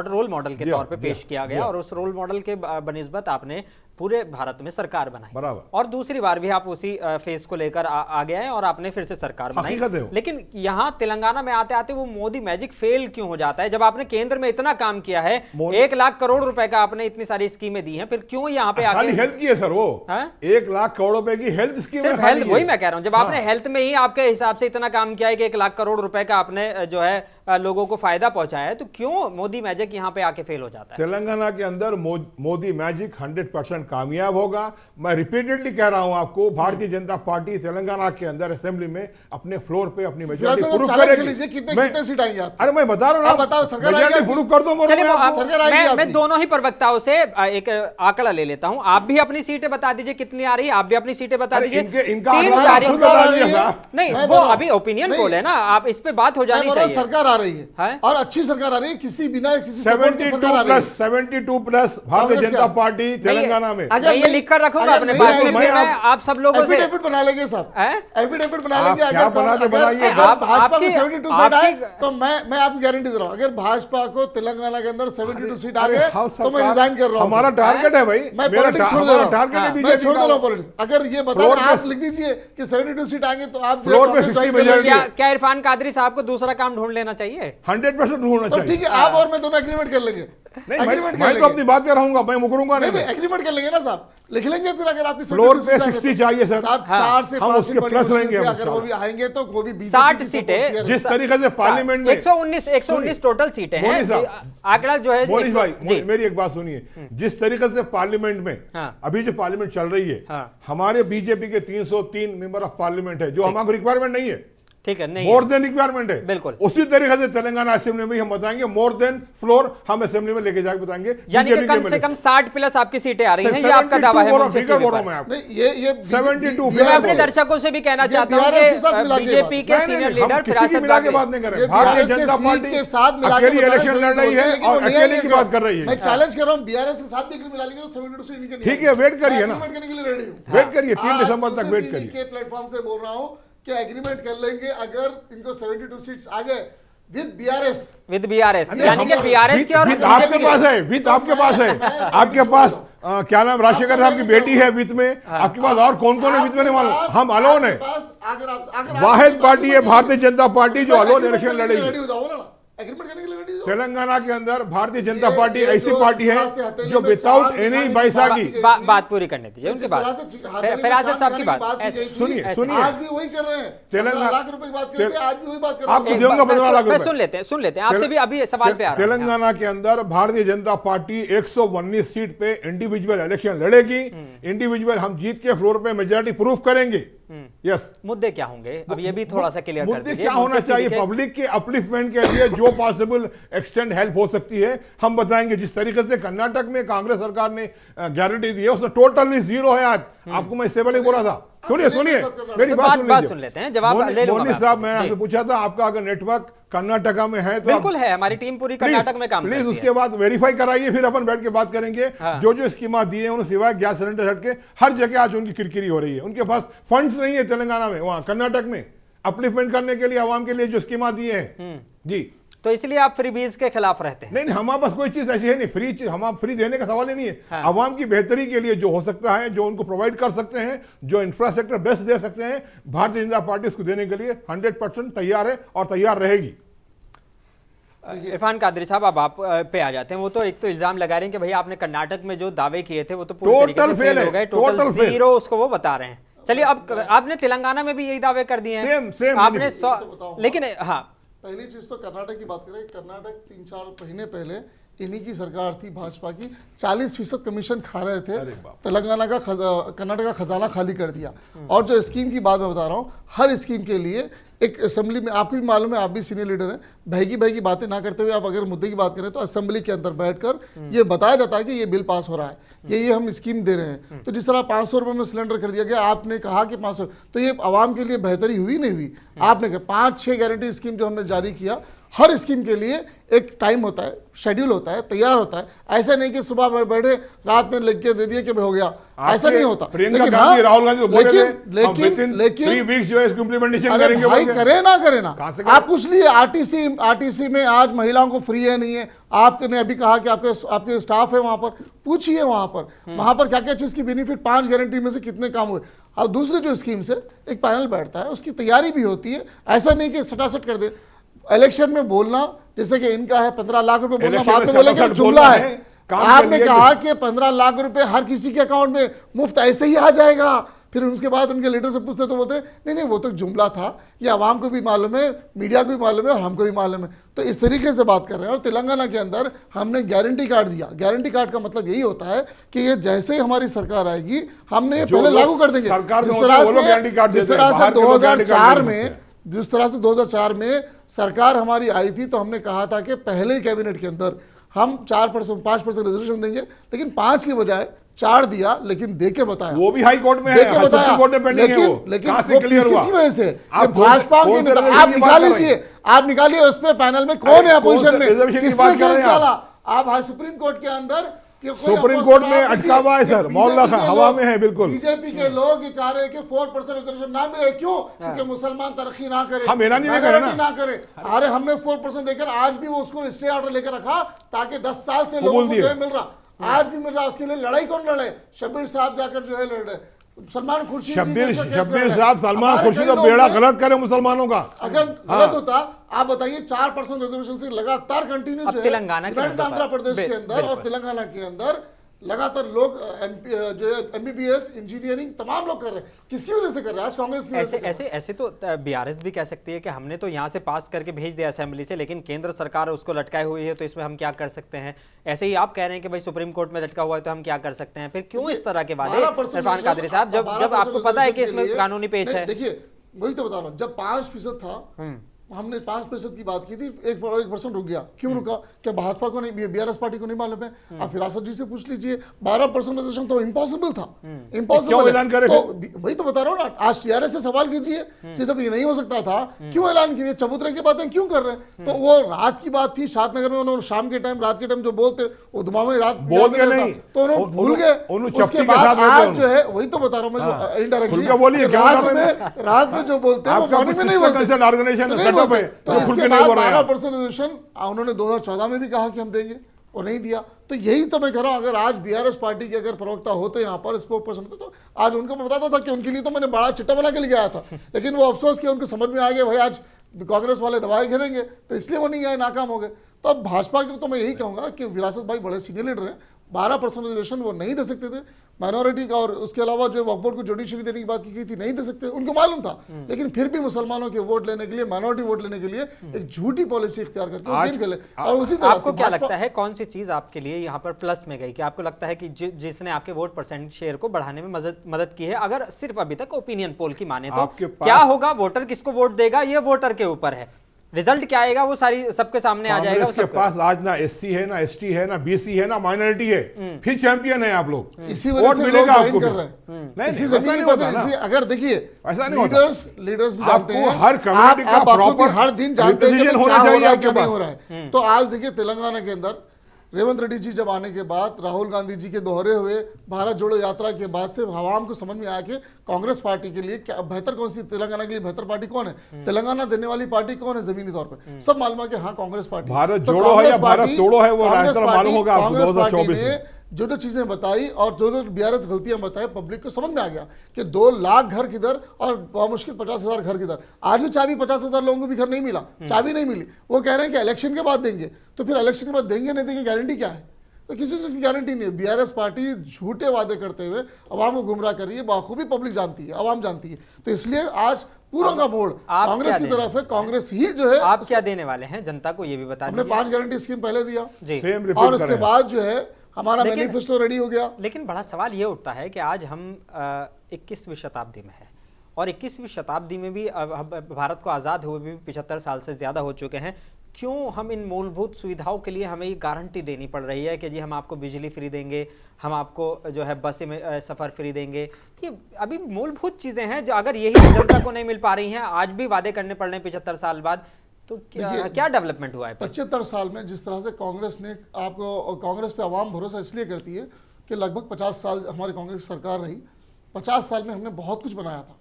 रोल मॉडल के जी तौर हाँ, पे जी पेश हाँ, किया जी गया, हाँ। और उस रोल मॉडल के बनिस्बत आपने पूरे भारत में सरकार बनाई, बराबर। और दूसरी बार भी आप उसी फेस को लेकर आ गए हैं और आपने फिर से सरकार बनाई। हकीकत है वो। लेकिन यहाँ तेलंगाना में आते आते वो मोदी मैजिक फेल क्यों हो जाता है? जब आपने केंद्र में इतना काम किया है, 1 लाख करोड़ रुपए का आपने इतनी सारी स्कीमें दी हैं, फिर क्यों यहाँ पे खाली आके हेल्थ की है सर वो, हाँ? 1 लाख करोड़ रुपए की हेल्थ स्कीम सिर्फ है खाली हेल्थ, वही ये। मैं कह रहा हूं, जब आपने हेल्थ में ही आपके हिसाब से इतना काम किया है कि 1 लाख करोड़ रुपए का आपने जो है लोगों को फायदा पहुंचाया है, तो क्यों मोदी मैजिक यहाँ पे आके फेल हो जाता है? तेलंगाना के अंदर मोदी मैजिक 100% कामयाब होगा। मैं रिपीटेडली कह रहा हूं आपको, भारतीय जनता पार्टी तेलंगाना के अंदर असेंबली में अपने फ्लोर पे अपनी मेजॉरिटी प्रूफ करेगी। कितने सीट आएंगे आप? अरे मैं बता रहा हूं आप बताओ, सरकार आएगी मेजॉरिटी प्रूफ कर दो। चलिए सरकार आएगी मैं आपकी। दोनों ही प्रवक्ताओं से एक आंकड़ा ले लेता हूं। आप भी अपनी सीटें बता दीजिए कितनी आ रही है, आप भी अपनी सीटें बता अरे दीजिए। इनका 3 आंकड़ा तारीख खुद को बता दिया साहब। नहीं, मैं वो बोल रहा अभी हूं। ओपिनियन नहीं। पोल है ना, आप इस पे बात हो जानी चाहिए। सरकार आ रही है हैं? और अच्छी सरकार आ रही है, किसी बिना किसी सपोर्ट के सरकार आ रही है। 72 प्लस भारतीय कांग्रेस जनता क्या? पार्टी तेलंगाना में। मैं ये लिख कर रखूंगा अपने नहीं पास, आएगी, फिर मैं आप सब लोगों से एफिडेविट बना लेंगे साहब, हैं? एफिडेविट बना आप लेंगे। क्या बनाते बनाइए। अगर भाजपा को आपकी- 72 सीट आए आपकी- तो मैं आपकी गारंटी दे रहा हूं, अगर भाजपा को तेलंगाना के अंदर 72 सीट आ अरे गए हाउ तो मैं सरकार- रिजाइन कर रहा हूं। हमारा टारगेट है भाई, मैं मेरा पॉलिटिक्स छोड़ दे हमारा रहा हूं। टारगेट है मैं बीजेपी छोड़ दे का। रहा हूं पॉलिटिक्स। अगर ये बता फ्लोर दें, पे- आप लिख दीजिए कि 72 सीट आएंगे तो आप फ्लोर पे कांग्रेस 60 ज्वाइन कर मेजॉरिटी लेंगे। क्या इरफान कादरी साहब को दूसरा काम ढूंढ लेना चाहिए? 100% होना तो चाहिए। ठीक है, आप और मैं दोनों एग्रीमेंट कर लेंगे। नहीं, एग्रीमेंट मैं तो अपनी बात पे रहूंगा, मैं मुकरूंगा नहीं नहीं। एग्रीमेंट कर लेंगे ना साहब, लिख लेंगे। फिर अगर आपकी फ्लोर 72 पे सीट आएंगे 60 तो- चाहिए सर। साहब हाँ, 4 से हम 5 उसके सीट बड़ी प्लस मुश्किल रहेंगे से हम अगर वो भी आएंगे तो वो भी बीजेपी 60 की सीटें, support किया जिस तरीके से पार्लियामेंट में 119 टोटल सीटें हैं। मोदी साहब, आंकड़ा जो है मोनिश भाई, जी। मेरी एक बात सुनिए। जिस तरीके से पार्लियामेंट में हाँ। अभी जो पार्लियामेंट चल रही है, हाँ। हमारे बीजेपी के 303 मेंबर ऑफ पार्लियामेंट है, जो हमारे रिक्वायरमेंट नहीं है, ठीक है, नहीं मोर देन रिक्वायरमेंट है। बिल्कुल। उसी तरीके से तेलंगाना असेंबली में हम बताएंगे मोर देन फ्लोर, हम असेंबली में लेके जाके बताएंगे। यानी कि BJP कम के से MLA कम 60 प्लस आपकी सीटें आ रही हैं, ये 72 आपका दावा है बोल रहा हूं, मुंसिफ फिगर टीवी बोल रहा पर। हूं मैं आपको। नहीं ये 72 मैं अपने बिल्कुल। दर्शकों से भी कहना ये चाहता हूं BRS के साथ कि मिला के बीजेपी के नहीं, सीनियर नहीं, हम लीडर किसी की मिला के बात नहीं कर रहे। ये भारतीय BRS के जनता सीट पार्टी के साथ मिला के अकेली बता रहे इलेक्शन हैं, लड़ रही है लेकिन वो और नहीं अकेले आएंगे की बात कर रही मैं है। चैलेंज कर रहा हूं, BRS के साथ भी मिला लेंगे तो 72 सीट इनके नहीं ठीक है, वेट करिए ना। एग्रीमेंट करने के लिए रेडी हूं। वेट करिए, 3 आज दिसंबर तक मुंसिफ वेट टीवी करिए। के प्लेटफॉर्म से बोल रहा हूं कि एग्रीमेंट कर लेंगे अगर इनको 72 सीट्स आ गए विद BRS। विद बीआरएस, नहीं, यानी कि हम- बीआरएस की और विद आपके पास है, विद आपके पास है, आपके पास क्या नाम राजशेखर साहब की बेटी है विद में, आपके पास और कौन कौन है विद में नहीं मालूम, हम अलोन है। वाहिद पार्टी है भारतीय जनता पार्टी जो अलोन इलेक्शन लड़ेगी। रेडी हो जाओ ना, एग्रीमेंट करने के लिए रेडी हो जाओ। तेलंगाना के अंदर भारतीय जनता ये- पार्टी ये ऐसी जो पार्टी है जिस तरह से हथेली जो में विदाउट चांद एनी दिखाने की पैसा बात की की गई थी, बात पूरी करने दीजिए उनकी जिस बात। तरह से हथेली में फिरासत चांद साहब की दिखाने बात की गई थी, सुनिए, ऐसे- सुनिए। आज भी वही कर रहे हैं। तेलंगाना- 15 लाख रुपए की बात करते हैं, आज भी वही बात कर रहे आपको हैं। एक दूंगा बार- 15 लाख मैं रुपए। सुन लेते हैं आपसे भी अभी सवाल पे आ रहा हूं। तेलंगाना के अंदर भारतीय जनता पार्टी 119 सीट पे इंडिविजुअल इलेक्शन लड़ेगी। इंडिविजुअल हम जीत के फ्लोर पे मेजॉरिटी प्रूफ करेंगे। यस, मुद्दे क्या होंगे अब ये भी थोड़ा सा क्लियर कर मुद्दे दीजिए। क्या होना मुंसिफ टीवी चाहिए के- पब्लिक के अपलिफ्टमेंट के लिए जो पॉसिबल एक्सटेंड हेल्प हो सकती है हम बताएंगे। जिस तरीके से कर्नाटक में कांग्रेस सरकार ने गारंटी दी है उसमें टोटली जीरो है। आज आपको मैं इससे पहले बोला था। सुनिए सुनिए मेरी बात बात सुन लेते हैं, जवाब ले लूंगा मोनी मैं साहब, आपसे। मैंने आपसे जी। पूछा था आपका अगर नेटवर्क कर्नाटका में है तो बिल्कुल है, हमारी टीम पूरी कर्नाटक में काम प्लीज करती उसके है। बाद वेरीफाई कराइए, फिर अपन बैठ के बात करेंगे। हाँ। जो जो स्कीमा दिए हैं उन्हें सिवाय गैस सिलेंडर हट के हर जगह आज उनकी किरकिरी हो रही है। उनके पास फंड्स नहीं है तेलंगाना में, वहां कर्नाटक में अपलिफ्टमेंट करने के लिए आवाम के लिए जो स्कीमा दिए हैं। जी, तो इसलिए आप फ्रीबीज के खिलाफ रहते हैं। नहीं हमारे पास कोई चीज ऐसी है नहीं, फ्री चीज हम फ्री देने का सवाल ही नहीं है। हाँ। आवाम की बेहतरी के लिए जो हो सकता है, जो उनको प्रोवाइड कर सकते हैं, जो इंफ्रास्ट्रक्चर बेस्ट दे सकते हैं, भारतीय जनता पार्टी उसको देने के लिए 100% तैयार है और तैयार रहेगी। इरफान कादरी साहब, अब आप पे आ जाते हैं। वो तो एक तो इल्जाम लगा रहे हैं कि भाई आपने कर्नाटक में जो दावे किए थे वो तो पूरी तरीके से Total फेल fail हो गए, है, टोटल total fail। जीरो उसको वो बता रहे हैं। चलिए, अब आपने तेलंगाना में भी यही दावे कर दिए हैं। Same, आपने नहीं। तो बताऊं। लेकिन हाँ, पहली चीज तो कर्नाटक की बात करें, कर्नाटक 3-4 महीने पहले इन्हीं की सरकार थी भाजपा की, 40% कमीशन खा रहे थे। तेलंगाना का कर्नाटक का खजाना खाली कर दिया। और जो स्कीम की बात मैं बता रहा हूँ, हर स्कीम के लिए एक असेंबली में, आपको भी मालूम है, आप भी सीनियर लीडर हैं, बहगी की बातें ना करते हुए आप अगर मुद्दे की बात करें तो असेंबली के अंदर बैठकर ये बताया जाता है कि ये बिल पास हो रहा है, ये हम स्कीम दे रहे हैं। तो जिस तरह 500 रुपये में सिलेंडर कर दिया गया, आपने कहा कि 500, तो ये आवाम के लिए बेहतरी हुई नहीं हुई? आपने कहा 5-6 गारंटी स्कीम जो हमने जारी किया, हर स्कीम के लिए एक टाइम होता है, शेड्यूल होता है, तैयार होता है। ऐसा नहीं कि सुबह में बैठे रात में लिख के दे दिए कि हो गया, ऐसा नहीं होता। प्रियंका लेकिन गांधी, हाँ, राहुल गांधी बोले थे, लेकिन 3 वीक्स जो है इसको इम्प्लीमेंटेशन अरे करेंगे। भाई बोल के। करे ना करे ना, कहाँ से करे? आप पूछ लिए आरटीसी में आज महिलाओं को फ्री है नहीं है? आपने अभी कहा कि आपके स्टाफ है वहां पर, पूछिए वहां पर क्या क्या चीज की बेनिफिट, 5 गारंटी में से कितने काम हुए। और दूसरे जो स्कीम से एक पैनल बैठता है, उसकी तैयारी भी होती है। ऐसा नहीं कि सटासट कर दे। इलेक्शन में बोलना, जैसे कि इनका है 15 लाख रुपए बोलना, इलेक्शन बाद में में बोले कि सटासट जुमला बोलना है। है, काम के आपने लिए कहा कि 15 लाख रुपए हर किसी के अकाउंट में मुफ्त ऐसे ही आ जाएगा, फिर उसके बाद उनके लीडर से पूछते तो बोलते नहीं नहीं वो तो जुमला था, ये आवाम को भी मालूम है, मीडिया को भी मालूम है और हमको भी मालूम है। तो इस तरीके से बात कर रहे हैं। और तेलंगाना के अंदर हमने गारंटी कार्ड दिया। गारंटी कार्ड का मतलब यही होता है कि ये जैसे ही हमारी सरकार आएगी हमने ये पहले लागू कर देंगे। जिस तरह से 2004 में सरकार हमारी आई थी तो हमने कहा था कि पहले कैबिनेट के अंदर हम 4% 5% रिजर्वेशन देंगे, लेकिन 5 की बजाय 4 दिया, लेकिन देके बताया, वो भी हाई कोर्ट में है, देके बताया, लेकिन वो किसी वजह से भाजपा के नेता, आप निकाल लीजिए, आप निकालिए उस पे पैनल में कौन है अपोजिशन में, किसने केस डाला। आप सुप्रीम कोर्ट के अंदर, सुप्रीम कोर्ट में अटका हुआ है सर, मौला हवा में है बिल्कुल। बीजेपी के लोग ये चाह रहे हैं कि 4% रिजर्वेशन ना मिले, क्यों? क्योंकि मुसलमान तरक्की ना करे, हम माइनॉरिटी ना करे। अरे हमने 4% देकर आज भी वो उसको स्टे ऑर्डर लेकर रखा ताकि 10 साल से लोगों को जो है मिल रहा, आज भी मिल रहा। उसके लिए लड़ाई कौन लड़े? शब्बीर साहब जाकर जो है लड़ रहे। सलमान खुर्शीद, शब्बीर साहब सलमान खुर्शीद का बेड़ा गलत करे मुसलमानों का। अगर गलत होता, आप बताइए 4% रिजर्वेशन से लगातार कंटिन्यू जो है तेलंगाना आंध्र प्रदेश के अंदर और तेलंगाना के अंदर लगातार लोग जो है एमबीबीएस इंजीनियरिंग तमाम लोग कर रहे हैं। किसकी वजह से कर रहे हैं? आज कांग्रेस की वजह से। ऐसे तो बीआरएस भी कह सकती है कि हमने तो यहाँ से पास करके भेज दिया असेंबली से, लेकिन केंद्र सरकार उसको लटकाए हुई है, तो इसमें हम क्या कर सकते हैं। ऐसे ही आप कह रहे हैं कि भाई सुप्रीम कोर्ट में लटका हुआ है तो हम क्या कर सकते हैं। फिर क्यों इस तरह के वादे इरफान कादरी साहब, जब आपको पता है कि इसमें कानूनी पेच है। देखिए वही तो बता रहा हूँ, जब 5% था हमने 5% की बात की थी, 1% रुक गया। क्यों रुका? क्या भाजपा को नहीं, बीआरएस पार्टी को नहीं मालूम है? आप फिरासत जी से पूछ लीजिए, 12% रिजर्वेशन तो इम्पॉसिबल था, इम्पॉसिबल। तो वही तो बता रहा हूँ ना, आज टीआरएस से सवाल कीजिए, जब ये नहीं हो सकता था क्यों ऐलान किए? चबूतरे की बातें क्यों कर रहे हैं? तो वो रात की बात थी शादनगर में, उन्होंने शाम के टाइम, रात के टाइम जो बोलते वो दिमाग में रात बोल के नहीं, तो उन्होंने भूल गए। उसके बाद आज जो है वही तो बता रहा हूँ मैं, इनडायरेक्टली रात में जो बोलते हैं वो मॉर्निंग में नहीं बोलते। तो इसके बाद 12% रिजर्वेशन उन्होंने 2014 में भी कहा कि हम देंगे और नहीं दिया। तो यही तो मैं कह रहा हूं, अगर आज बीआरएस पार्टी के अगर प्रवक्ता होते यहाँ पर स्पोक पर्सन होते तो आज उनको बताता था कि उनके लिए तो मैंने बड़ा चिट्टा बना के लेके आया था, लेकिन वो अफसोस किया, उनको समझ में आ गया भाई आज कांग्रेस वाले दवाई घेरेंगे, तो इसलिए वो नहीं आए, नाकाम हो गए। तो अब भाजपा को तो मैं यही कहूंगा कि विरासत भाई बड़े सीनियर लीडर हैं, 12% रिजर्वेशन वो नहीं दे सकते थे माइनॉरिटी का, और उसके अलावा जो वक्फ बोर्ड को जुडिशरी देने की बात की गई थी, नहीं दे सकते, उनको मालूम था। लेकिन फिर भी मुसलमानों के वोट लेने के लिए, माइनॉरिटी वोट लेने के लिए एक झूठी पॉलिसी इख्तियार करके गेम खेले। और उसी तरह आपको क्या लगता है कौन सी चीज आपके लिए यहाँ पर प्लस में गई कि आपको लगता है कि जिसने आपके वोट परसेंट शेयर को बढ़ाने में मदद की है? अगर सिर्फ अभी तक ओपिनियन पोल की माने तो क्या होगा, वोटर किसको वोट देगा ये वोटर के ऊपर है, रिजल्ट क्या आएगा वो सारी सबके सामने आ जाएगा। उसके पास आज ना एससी है, ना एसटी है, ना बीसी है, ना माइनॉरिटी है, फिर चैंपियन है आप लोग। इसी वजह से लोग ज्वाइन कर रहे हैं, इसी जमीन पर। अगर देखिए लीडर्स भी जानते हैं, हर कम्युनिटी का प्रॉपर हर दिन जानते हैं क्या हो रहा है क्या नहीं हो रहा है। तो आज देखिए तेलंगाना के अंदर रेवंत रेड्डी जी जब आने के बाद, राहुल गांधी जी के दोहरे हुए भारत जोड़ो यात्रा के बाद से आवाम को समझ में आया कि कांग्रेस पार्टी के लिए क्या बेहतर, कौन सी तेलंगाना के लिए बेहतर पार्टी कौन है, तेलंगाना देने वाली पार्टी कौन है जमीनी तौर पर, सब मालूम है कि हाँ कांग्रेस पार्टी। भारत जोड़ो है या भारत तोड़ो है, वो मालूम होगा कांग्रेस पार्टी ने जो चीजें बताई और जो बीआरएस गलतियां बताई, पब्लिक को समझ में आ गया कि 2 लाख घर किधर और मुश्किल 50,000 घर किधर। आज भी चाबी 50,000 लोगों को भी घर नहीं मिला, चाबी नहीं मिली। वो कह रहे हैं कि इलेक्शन के बाद देंगे, तो फिर इलेक्शन के बाद देंगे नहीं देंगे गारंटी क्या है? तो किसी चीज की गारंटी नहीं है। बीआरएस पार्टी झूठे वादे करते हुए अवाम को गुमराह कर रही है, बाखूबी पब्लिक जानती है, अवाम जानती है। तो इसलिए आज पूरा का मोड़ कांग्रेस की तरफ है, कांग्रेस ही जो है। आप क्या देने वाले हैं जनता को ये भी बता दीजिए। हमने 5 गारंटी स्कीम पहले दिया जी, और उसके बाद जो है हमारा मैनिफेस्टो रेडी हो गया। लेकिन बड़ा सवाल ये उठता है कि आज हम 21वीं शताब्दी में हैं और 21वीं शताब्दी में भी भारत को आज़ाद हुए भी 75 साल से ज़्यादा हो चुके हैं। क्यों हम इन मूलभूत सुविधाओं के लिए हमें ये गारंटी देनी पड़ रही है कि जी हम आपको बिजली फ्री देंगे, हम आपको जो है बस में सफ़र फ्री देंगे? ये अभी मूलभूत चीज़ें हैं जो अगर यही जनता को नहीं मिल पा रही हैं, आज भी वादे करने पड़ रहे हैं 75 साल बाद, तो क्या डेवलपमेंट हुआ है? 75 साल में जिस तरह से कांग्रेस ने आपको, कांग्रेस पे आवाम भरोसा इसलिए करती है कि लगभग 50 साल हमारी कांग्रेस सरकार रही। 50 साल में हमने बहुत कुछ बनाया था,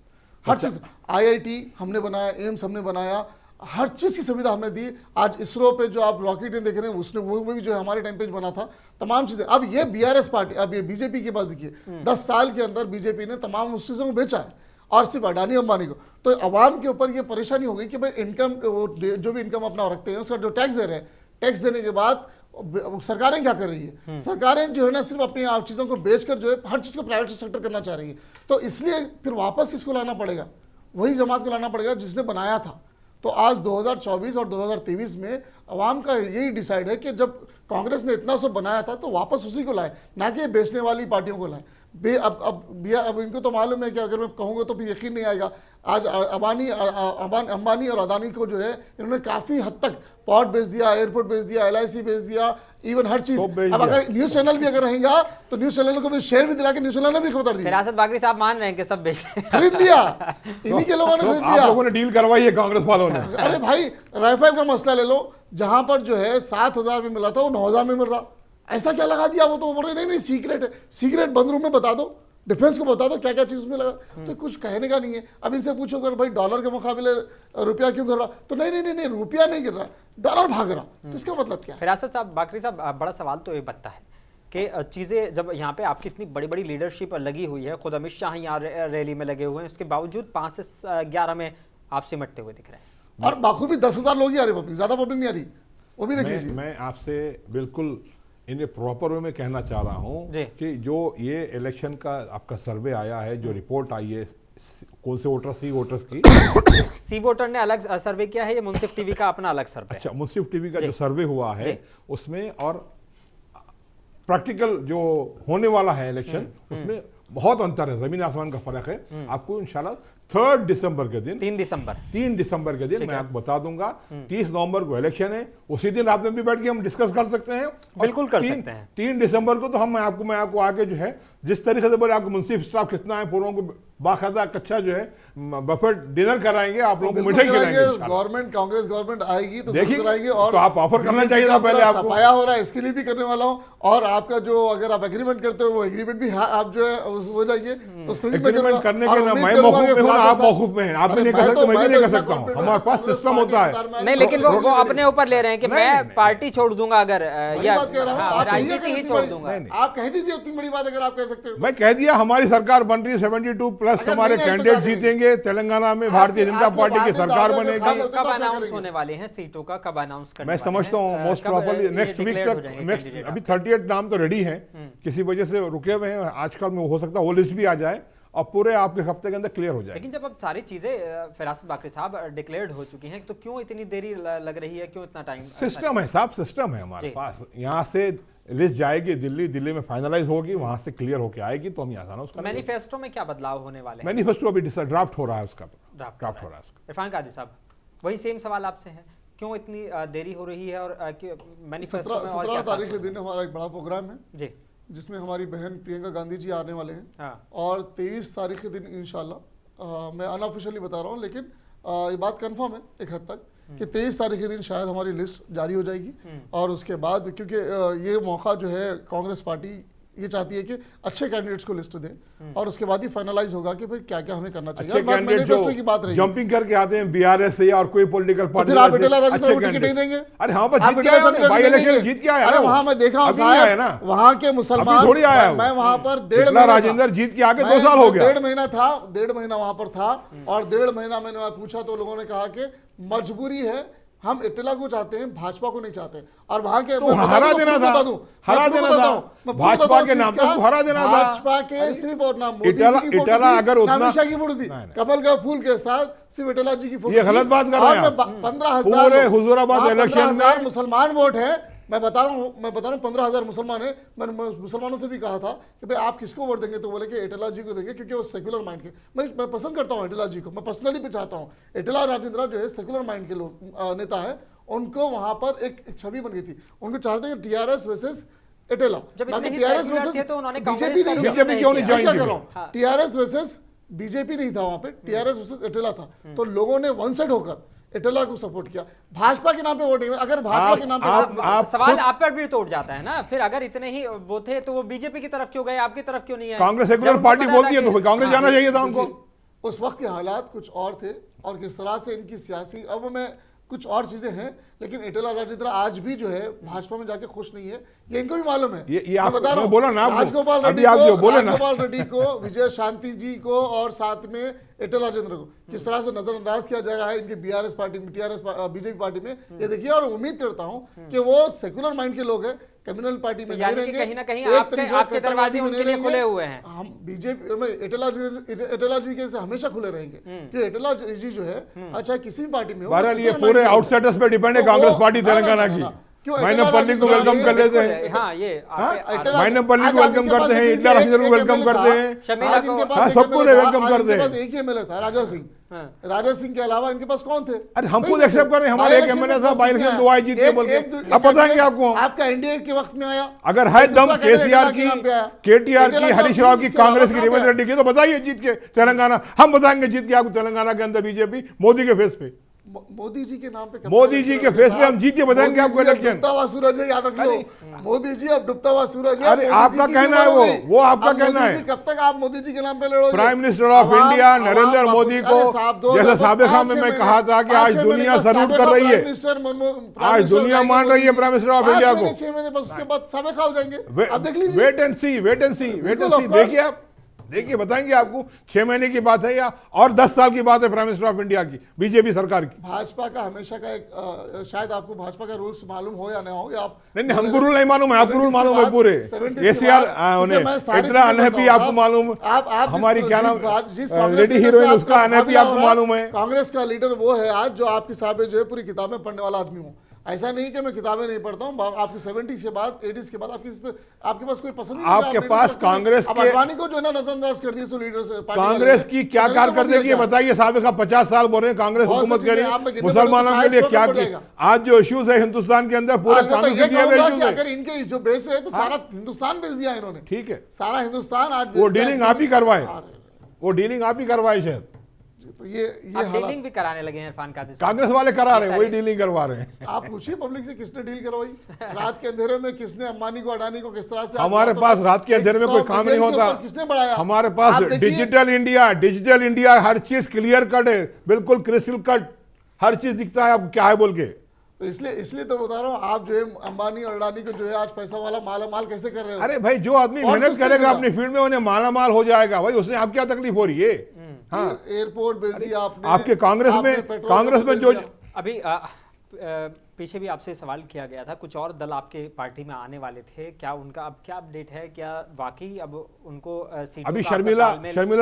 हर चीज़, IIT हमने बनाया, एम्स हमने बनाया, हर चीज़ की सुविधा हमने दी। आज इसरो पे जो आप रॉकेट देख रहे हैं उसने वो भी जो है हमारे टाइम पे बना था, तमाम चीज़ें। अब ये बीआरएस पार्टी, अब ये बीजेपी के पास देखिए 10 साल के अंदर बीजेपी ने तमाम उस चीज़ों को बेचा है, और सिर्फ अडानी अंबानी को। तो अवाम के ऊपर ये परेशानी हो गई कि भाई इनकम, जो भी इनकम अपना रखते हैं उसका जो टैक्स दे रहे हैं, टैक्स देने के बाद सरकारें क्या कर रही है, सरकारें जो है ना सिर्फ अपनी आप चीज़ों को बेचकर जो है हर चीज़ को प्राइवेट सेक्टर करना चाह रही है। तो इसलिए फिर वापस किसको लाना पड़ेगा, वही जमात को लाना पड़ेगा जिसने बनाया था। तो आज 2024 और 2023 में अवाम का यही डिसाइड है कि जब कांग्रेस ने इतना सब बनाया था तो वापस उसी को लाए, ना कि बेचने वाली पार्टियों को लाए। अब इनको तो मालूम है कि अगर मैं कहूँगा तो फिर यकीन नहीं आएगा। आज अंबानी और अदानी को जो है इन्होंने काफ़ी हद तक पोर्ट बेच दिया, एयरपोर्ट बेच दिया, LIC बेच दिया, इवन हर चीज़। अब अगर न्यूज़ चैनल भी अगर रहेगा तो न्यूज़ चैनल को भी शेयर भी दिला के न्यूज़ चैनल ने भी खबर दी। फिरासत बाकरी साहब मान रहे हैं कि सब बेच खरीद दिया, इन्हीं के लोगों ने खरीद दिया। आप लोगों ने डील करवाई है कांग्रेस वालों ने। अरे भाई राफेल का मसला ले लो, जहां पर जो है 7,000 में मिला था वो 9,000 में मिल रहा। ऐसा क्या लगा दिया? वो तो बोल रहे नहीं सीक्रेट है, सीक्रेट बंद रूम में बता दो, डिफेंस को बता दो क्या क्या चीज में लगा। तो कुछ कहने का नहीं है। अब इनसे पूछो अगर भाई डॉलर के मुकाबले रुपया क्यों गिर रहा, तो नहीं रुपया नहीं गिर रहा, डॉलर भाग रहा। तो इसका मतलब क्या है? फिरासत साहब बाकरी साहब बड़ा सवाल तो ये बनता है कि चीज़ें जब यहाँ पे आपकी इतनी बड़ी बड़ी लीडरशिप लगी हुई है, खुद अमित शाह यहाँ रैली में लगे हुए हैं, उसके बावजूद 5 से 11 में आप सिमटते हुए दिख रहे हैं। और बाखूबी 10,000 लोग ही आ रहे, पब्लिक ज्यादा पब्लिक नहीं आ रही, वो भी देख लीजिए। मैं आपसे बिल्कुल इन्हें प्रॉपर वे में कहना चाह रहा हूँ कि जो ये इलेक्शन का आपका सर्वे आया है, जो रिपोर्ट आई है कौन से वोटर, सी वोटर्स की सी वोटर ने अलग सर्वे किया है, ये मुंसिफ टीवी का अपना अलग सर्वे। अच्छा, मुंसिफ टीवी का जो सर्वे हुआ है उसमें और प्रैक्टिकल जो होने वाला है इलेक्शन उसमें बहुत अंतर है, जमीन आसमान का फर्क है। आपको इंशाल्लाह 3 दिसंबर के दिन 3 दिसंबर के दिन मैं आपको बता दूंगा। 30 नवंबर को इलेक्शन है, उसी दिन आप में भी बैठ के हम डिस्कस कर सकते हैं। बिल्कुल कर सकते हैं। 3 दिसंबर को तो हम मैं आपको आगे जो है जिस तरीके से बोले आपको मुंसिफ स्टाफ कितना है, पूरों को बाकायदा कच्चा जो है बफेट डिनर कराएंगे, आप लोगों को मिठाई खिलाएंगे। गवर्नमेंट कांग्रेस गवर्नमेंट आएगी तो देखिए कराएंगे। और तो आप ऑफर करना चाहिए था पहले आपको। सफाया हो रहा है इसके लिए भी करने वाला हूं। और आपका जो अगर आप एग्रीमेंट करते हो वो एग्रीमेंट भी आप जो है हो जाइए तो उसमें भी एग्रीमेंट करने के ना मैं मौकूफ में हूं, आप मौकूफ में हैं। आप भी नहीं कर सकते, मैं भी नहीं कर सकता हूं। हमारे पास सिस्टम होता है। नहीं, लेकिन वो अपने ऊपर ले रहे हैं कि मैं पार्टी छोड़ दूंगा अगर राजनीति ही छोड़ दूंगा। आप कह दीजिए इतनी बड़ी बात अगर आप कह सकते हो। मैं कह दिया हमारी सरकार बन रही है, 72+ हमारे कैंडिडेट जीतेंगे तेलंगाना में, भारतीय जनता पार्टी की सरकार बनेगी। कब अनाउंस होने वाले हैं सीटों का, कब अनाउंस करने मैं समझता हूँ मोस्ट प्रॉपर्ली नेक्स्ट वीक तक। नेक्स्ट अभी 38 नाम तो रेडी हैं, किसी वजह से रुके हुए हैं। आजकल में हो सकता है वो लिस्ट भी आ जाए और पूरे आपके हफ्ते के अंदर क्लियर हो जाए। लेकिन जब अब सारी चीजें फिरासत बाकरी साहब डिक्लेयर्ड हो चुकी हैं तो क्यों इतनी देरी लग रही है, क्यों इतना टाइम? सिस्टम है साहब, सिस्टम है हमारे पास। यहाँ से लिस्ट जाएगी दिल्ली में फाइनलाइज होगी, वहां से क्लियर होकर आएगी तो हम यहाँ आना उसका। मैनिफेस्टो में क्या बदलाव होने वाले हैं? मैनिफेस्टो अभी ड्राफ्ट हो रहा है, उसका ड्राफ्ट हो रहा है। इरफान कादी साहब वही सेम सवाल आपसे है, क्यों इतनी देरी हो रही है? और मैनिफेस्टो में 17 तारीख के दिन हमारा एक बड़ा प्रोग्राम है जी, जिसमें हमारी बहन प्रियंका गांधी जी आने वाले हैं। हाँ। और 23 तारीख के दिन इंशाल्लाह, मैं अनऑफिशियली बता रहा हूँ लेकिन ये बात कंफर्म है एक हद तक कि 23 तारीख के दिन शायद हमारी लिस्ट जारी हो जाएगी। और उसके बाद क्योंकि ये मौका जो है कांग्रेस पार्टी ये चाहती है कि अच्छे कैंडिडेट्स को लिस्ट दें और उसके बाद ही फाइनलाइज होगा कि फिर क्या क्या हमें करना चाहिए। मैनिफेस्टो की बात रही जंपिंग करके आते हैं BRS से या और कोई पॉलिटिकल पार्टी, फिर आप इटेला राजेंद्र को टिकट नहीं देंगे? अरे हाँ, जीत के आया है, बाई इलेक्शन जीत के आया है। अरे वहां मैं देखा हूं साहब, वहां के मुसलमान, थोड़ी आया मैं वहां पर 1.5 महीना राजेंद्र जीत के आके 2 साल हो गया। 1.5 महीना वहां पर था और 1.5 महीना मैंने पूछा तो लोगों ने कहा कि मजबूरी है, हम इटेला को चाहते हैं, भाजपा को नहीं चाहते। और वहां के तो हरा देना था, हरा देना था भाजपा के नाम पर, हरा देना था भाजपा के सिर्फ और नाम मोदी जी की फोटो अगर अमित शाह की फोटो थी, कमल का फूल के साथ सिर्फ इटेला जी की फोटो। ये गलत बात कर रहे हैं। 15,000 हुजूराबाद इलेक्शन में मुसलमान वोट है। मैं बता रहा हूँ 15,000 मुसलमान है। मैंने मुसलमानों से भी कहा था कि भाई आप किसको वोट देंगे, तो बोले कि इटेला जी को देंगे क्योंकि वो सेक्युलर माइंड के। मैं पसंद करता हूँ इटेला जी को, मैं पर्सनली भी चाहता हूँ। इटेला राजेंद्र जो है सेक्युलर माइंड के लोग नेता है, उनको वहां पर एक छवि बन गई थी। उनको चाहते हैं TRS versus Etela, TRS versus BJP नहीं। बीजेपी क्यों नहीं ज्वाइन किया? TRS वर्सेस बीजेपी नहीं था वहां पे, TRS वर्सेस इटेला था। तो लोगों ने वन साइड होकर इटेला को सपोर्ट किया, भाजपा के नाम पे वोट नहीं। अगर भाजपा के नाम पे सवाल आप पर भी तो उठ जाता है ना, फिर अगर इतने ही वो थे तो वो बीजेपी की तरफ क्यों गए, आपकी तरफ क्यों नहीं है? कांग्रेस सेक्युलर पार्टी बोलती है तो कांग्रेस जाना चाहिए था उनको। उस वक्त के हालात कुछ और थे और किस तरह से इनकी सियासी, अब मैं कुछ और चीजें हैं, लेकिन ईटेला राजेंद्र आज भी जो है भाजपा में जाके खुश नहीं है, ये इनको भी मालूम है। ये मैं बता रहा हूँ, बोला ना, राजगोपाल रेड्डी को, विजय शांति जी को और साथ में ईटेला राजेंद्र को किस तरह से नजरअंदाज किया जा रहा है इनके बीआरएस पार्टी में, टीआरएस बीजेपी पार्टी में, ये देखिए। और उम्मीद करता हूँ कि वो सेकुलर माइंड के लोग हैं, कम्युनल पार्टी में नहीं रहेंगे, कहीं ना कहीं आपके दरवाजे उनके लिए खुले हुए हैं। हम बीजेपी में ईटेला जी के से हमेशा खुले रहेंगे कि ईटेला जी जो है अच्छा किसी भी पार्टी में हो, ये पूरे आउटसाइडर्स पे डिपेंड है कांग्रेस पार्टी तेलंगाना की। माइनपल्ली को वेलकम कर लेते हैं, हाँ ये माइनपल्ली को वेलकम करते हैं, ईटेला राजेंद्र को वेलकम करते हैं, सबको वेलकम करते हैं। एक ही एमएलए था राजा सिंह के अलावा इनके पास कौन थे? अरे हम खुद एक्सेप्ट कर रहे हैं, हमारे एक एमएलए था, बाई इलेक्शन 2 जीत के बोल के। अब बताएंगे आपको, आपका एनडीए के वक्त में आया, अगर है दम केसीआर की, केटीआर की, हरीश राव की, कांग्रेस की, रेवंत रेड्डी की, तो बताइए जीत के तेलंगाना। हम बताएंगे जीत के आपको तेलंगाना के अंदर बीजेपी मोदी के फेस पे, मोदी जी के नाम पे, मोदी जी के फेस पे हम जीत के बताएंगे आपको इलेक्शन। डूबता हुआ सूरज है, याद रख लो, मोदी जी अब डूबता हुआ सूरज है। अरे आपका कहना है वो आपका कहना है। कब तक आप मोदी जी के नाम पे लड़ोगे? Prime minister of India Narendra Modi को, जैसे साबिका में मैं कहा था कि आज दुनिया सल्यूट कर रही है, आज दुनिया मान रही है प्राइम मिनिस्टर ऑफ इंडिया को। 6 महीने बस उसके बाद साबिका हो जाएंगे, अब देख लीजिए। वेट एंड सी, देखिए आप, देखिए बताएंगे आपको। 6 महीने की बात है या और 10 साल की बात है प्राइम मिनिस्टर ऑफ इंडिया की, बीजेपी सरकार की। भाजपा का हमेशा का एक शायद आपको भाजपा का रूल्स मालूम हो या ना हो, या आप नहीं हमको रूल नहीं मालूम है, आपको रूल मालूम है पूरे। एसीआर इतना अनहैप्पी आपको मालूम, हमारी क्या नाम लेडी हीरोइन उसका अनहैप्पी आपको मालूम है। कांग्रेस का लीडर वो है आज जो आपकी साहब जो है पूरी किताबें पढ़ने वाला आदमी हूँ। ऐसा नहीं कि मैं किताबें नहीं पढ़ता हूँ, आपकी 70 के बाद 80 के बाद आपके पास कोई पसंद नहीं, आपके पास कांग्रेस के अडवाणी को जो है ना नजरअंदाज कर दिया सो लीडर्स कांग्रेस की क्या कारकर्दगी बताइए। साबिका 50 साल बोल रहे हैं कांग्रेस हुकूमत करी, मुसलमानों के लिए क्या किया। आज जो इश्यूज है हिंदुस्तान के अंदर पूरे कांग्रेस, अगर इनके जो बेच रहे तो सारा हिंदुस्तान बेच दिया इन्होंने। ठीक है, सारा हिंदुस्तान आज वो डीलिंग आप ही करवाए, वो डीलिंग आप ही करवाए शायद। तो ये डीलिंग भी कराने लगे हैं इरफान कादिर साहब, कांग्रेस वाले करा रहे हैं, वही डीलिंग करवा रहे हैं। आप पूछिए पब्लिक से किसने डील करवाई रात के अंधेरे में, किसने अंबानी को अडानी को किस तरह से। हमारे पास रात के अंधेरे में कोई काम नहीं होता, किसने बढ़ाया? हमारे पास डिजिटल इंडिया हर चीज क्लियर कट है, बिल्कुल क्रिस्टल कट, हर चीज दिखता है आपको क्या है बोल के। तो इसलिए तो बता रहा हूँ, आप जो है अंबानी और अडानी को जो है आज पैसा वाला माला माल कैसे कर रहे हो? अरे भाई जो आदमी मेहनत करेगा अपनी फील्ड में उन्हें माला माल हो जाएगा भाई, उसने आप क्या तकलीफ हो रही है? हाँ, एयरपोर्ट भेज दिया आपने, आपके कांग्रेस में जो अभी पीछे भी आपसे सवाल किया गया था, कुछ और दल आपके पार्टी में आने वाले थे, क्या उनका अब क्या अपडेट है? क्या वाकई अब उनको सीटों अभी शर्मिला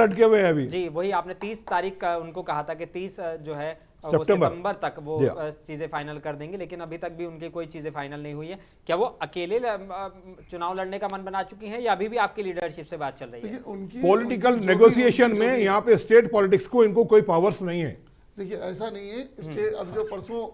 अटके हुए हैं अभी? जी वही आपने 30 तारीख का उनको कहा था कि 30 जो है सितंबर तक वो चीजें फाइनल कर देंगे, लेकिन अभी तक भी उनकी कोई चीजें फाइनल नहीं हुई है। क्या वो अकेले चुनाव लड़ने का मन बना चुकी हैं या अभी भी आपकी लीडरशिप से बात चल रही है? पॉलिटिकल नेगोशिएशन में यहाँ पे स्टेट पॉलिटिक्स को इनको कोई पावर्स नहीं है। देखिए ऐसा नहीं है, स्टेट अब जो परसों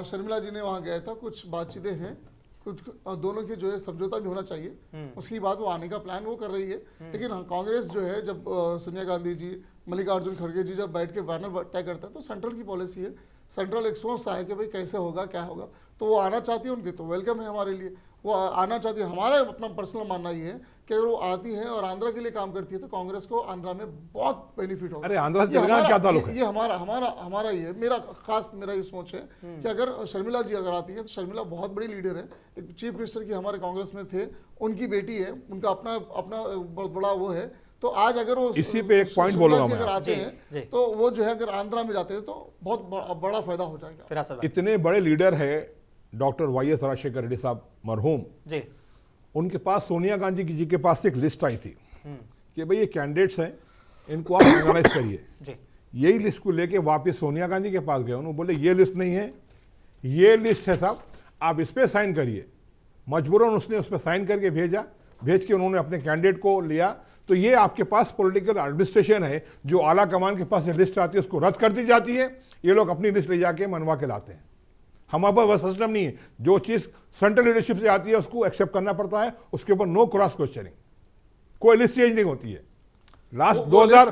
शर्मिला जी ने वहां गया था, कुछ बातचीतें हैं, कुछ दोनों के जो है समझौता भी होना चाहिए, उसके बाद वो आने का प्लान वो कर रही है। लेकिन कांग्रेस जो है जब सोनिया गांधी जी, मल्लिकार्जुन खड़गे जी जब बैठ के बैनर तय करते हैं तो सेंट्रल की पॉलिसी है, सेंट्रल एक सोचता है कि भाई कैसे होगा क्या होगा, तो वो आना चाहती है, उनके तो वेलकम है हमारे लिए, वो आना चाहती है। हमारा अपना पर्सनल मानना ये है कि अगर वो आती है और आंध्रा के लिए काम करती है तो कांग्रेस को आंध्रा में बहुत बेनिफिट होगा। अरे आंध्रा से क्या ताल्लुक है? ये हमारा ये मेरा ये सोच है कि अगर शर्मिला जी अगर आती है तो शर्मिला बहुत बड़ी लीडर है, एक चीफ मिनिस्टर की हमारे कांग्रेस में थे, उनकी बेटी है, उनका अपना बहुत बड़ा वो है। तो आज अगर वो इसी पे एक पॉइंट बोलूंगा मैं, अगर आते हैं तो वो जो है अगर आंध्रा में जाते हैं तो बहुत बड़ा फायदा हो जाएगा। इतने बड़े लीडर है डॉक्टर वाई.एस. राजशेखर रेड्डी साहब मरहूम जी, उनके पास सोनिया गांधी जी के पास एक लिस्ट आई थी कि भाई ये कैंडिडेट्स हैं, इनको आप ऑर्गेनाइज करिए। यही लिस्ट को लेके वापस सोनिया गांधी के पास गए, उन्होंने बोले ये लिस्ट नहीं है, ये लिस्ट है साहब, आप इस पर साइन करिए। मजबूरन उसने उस पर साइन करके भेज के उन्होंने अपने कैंडिडेट को लिया। तो ये आपके पास पॉलिटिकल एडमिनिस्ट्रेशन है, जो आला कमान के पास लिस्ट आती है उसको रद्द कर दी जाती है, ये लोग अपनी लिस्ट ले जाके मनवा के लाते हैं। हमारे पास वह सिस्टम नहीं है, जो चीज़ सेंट्रल लीडरशिप से आती है उसको एक्सेप्ट करना पड़ता है, उसके ऊपर नो क्रॉस क्वेश्चनिंग, कोई लिस्ट चेंज नहीं होती है। लास्ट 2000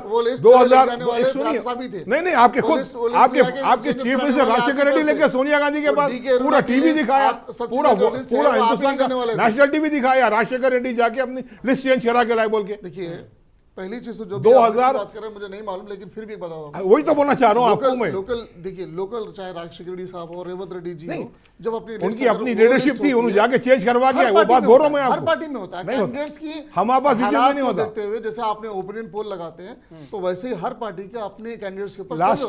नहीं आपके खुद आपके चीफ मिनिस्टर राजशेखर रेड्डी लेके सोनिया गांधी के पास पूरा टीवी दिखाया, पूरा हिंदुस्तान का नेशनल टीवी दिखाया, राजशेखर रेड्डी जाके अपनी लिस्ट चेंज करा के लाए बोल के। देखिए पहली चीज तो जो भी आप 2000 बात कर रहे हैं मुझे नहीं मालूम, लेकिन फिर भी बता रहा हूँ। वही तो बोलना चाह रहा हूँ आपको मैं। लोकल देखिए, लोकल चाहे राजशेखर रेड्डी साहब हो, रेवंत रेड्डी जी हो, जब उनकी अपनी लीडरशिप थी, उन्होंने जाके चेंज करवा दिया, वो बात बोल रहा हूं मैं आपको। हर पार्टी में होता है कैंडिडेट्स की, हमारे पास हालात नहीं को होता। देखते हुए जैसे आपने ओपिनियन पोल लगाते हैं तो वैसे ही हर पार्टी के अपने कैंडिडेट्स के ऊपर लास्ट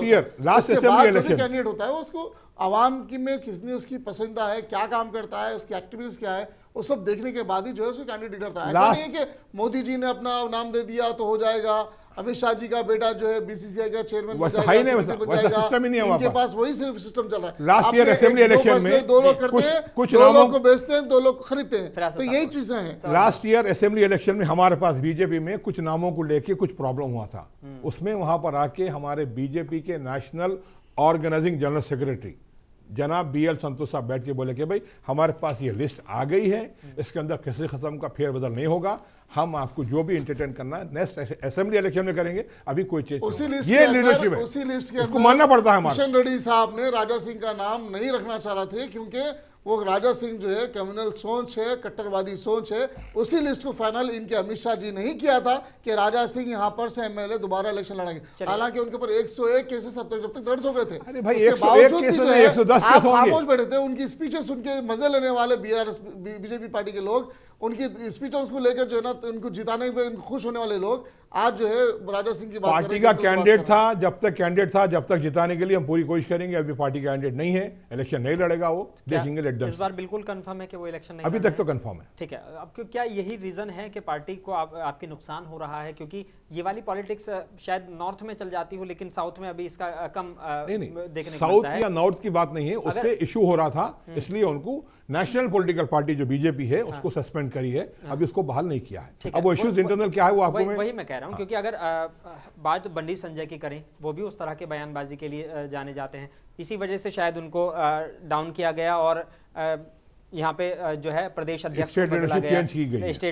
असेंबली इलेक्शन कैंडिडेट होता है उसको आवाम की में किसने उसकी पसंदीदा है, क्या काम करता है, उसकी एक्टिविटीज क्या है, वो सब देखने के बाद ही जो है उसको कैंडिडेट करता है। ऐसा नहीं है कि मोदी जी ने अपना नाम दे दिया तो हो जाएगा, अमित शाह जी का बेटा जो है बीसीसीआई का चेयरमैन बन जाएगा, सिस्टम ही नहीं है। इनके पास वही सिर्फ सिस्टम चल रहा है। लास्ट ईयर असेंबली इलेक्शन में दो लोग करते हैं, कुछ दो लोग को बेचते हैं, दो लोग खरीदते हैं, तो यही चीजें हैं। लास्ट ईयर असेंबली इलेक्शन में हमारे पास बीजेपी में कुछ नामों को लेके कुछ प्रॉब्लम हुआ था। उसमें वहां पर आके हमारे बीजेपी के नेशनल ऑर्गेनाइजिंग जनरल सेक्रेटरी जनाब बीएल संतोष साहब बैठ के बोले कि भाई हमारे पास ये लिस्ट आ गई है, इसके अंदर किसी किस्म का फेरबदल नहीं होगा, हम आपको जो भी एंटरटेन करना है नेक्स्ट असेंबली इलेक्शन में करेंगे, अभी कोई चेंज ये लीडरशिप है। उसी लिस्ट के अंदर मानना पड़ता है। किशन रेड्डी साहब ने राजा सिंह का नाम नहीं रखना चाह रहे थे क्योंकि वो राजा सिंह जो है कम्युनल सोच है, कट्टरवादी सोच है। उसी लिस्ट को फाइनल इनके अमित शाह जी नहीं किया था कि राजा सिंह यहाँ पर से एमएलए दोबारा इलेक्शन लड़ेंगे। हालांकि उनके ऊपर 101 केसेस अब तक दर्ज हो गए थे। अरे भाई उसके 101 बावजूद भी केस जो नहीं, है 110 आप केस होंगे। खामोश बैठे थे। उनकी स्पीचेस उनके मजे लेने वाले बीजेपी पार्टी के लोग, उनकी स्पीचेस को लेकर जो है ना उनको जिताने में खुश होने वाले लोग आज जो है राजा सिंह की बात पार्टी का कैंडिडेट था, जब तक कैंडिडेट था जब तक जिताने के लिए हम पूरी कोशिश करेंगे। अभी पार्टी कैंडिडेट नहीं है, इलेक्शन नहीं लड़ेगा, वो देखेंगे लेट इस बार बिल्कुल कंफर्म है कि वो इलेक्शन नहीं अभी तक तो कंफर्म है। ठीक है, अब क्या यही रीजन है कि पार्टी को आपके नुकसान हो रहा है? क्योंकि ये वाली पॉलिटिक्स शायद नॉर्थ में चल जाती हो लेकिन साउथ में अभी इसका कम नहीं देखने को साउथ मिलता है। या नॉर्थ की बात नहीं है, उससे इशू हो रहा था, इसलिए उनको नेशनल पॉलिटिकल पार्टी जो बीजेपी है उसको सस्पेंड करी है, अभी उसको बहाल नहीं किया है। अब वो इश्यूज इंटरनल क्या है वो आपको वही मैं कह रहा हूँ। क्योंकि अगर बात बंडी संजय की करें, वो भी उस तरह के बयानबाजी के लिए जाने जाते हैं, इसी वजह से शायद उनको डाउन किया गया और यहाँ पे जो है प्रदेश अध्यक्ष स्टेट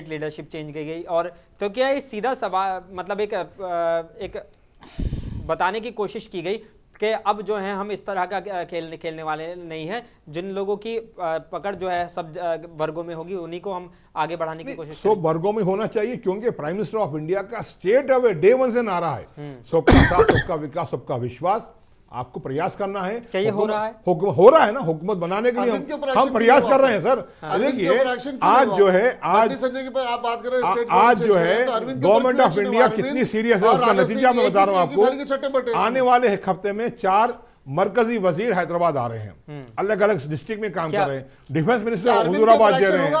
लीडरशिप चेंज की गई। और तो क्या ये सीधा सवाल मतलब एक बताने की कोशिश की गई कि अब जो है हम इस तरह का खेलने वाले नहीं हैं, जिन लोगों की पकड़ जो है सब वर्गों में होगी उन्हीं को हम आगे बढ़ाने की कोशिश सब वर्गों में होना चाहिए, क्योंकि प्राइम मिनिस्टर ऑफ इंडिया का स्टेट अवे डे वन से नारा है सबका साथ, सबका विकास, सबका विश्वास। आपको प्रयास करना है। क्या ये हो रहा है? हो रहा है ना, हुकूमत बनाने के लिए हम प्रयास कर रहे हैं सर। देखिए आज जो है आज आप बात कर रहे हैं आज जो है गवर्नमेंट ऑफ इंडिया कितनी सीरियस है उसका नतीजा मैं बता रहा हूँ आपको। आने वाले एक हफ्ते में 4 मरकजी वजीर हैदराबाद आ रहे हैं, अलग अलग डिस्ट्रिक्ट में काम कर रहे हैं। डिफेंस मिनिस्टर हुजूराबाद जा रहे हैं।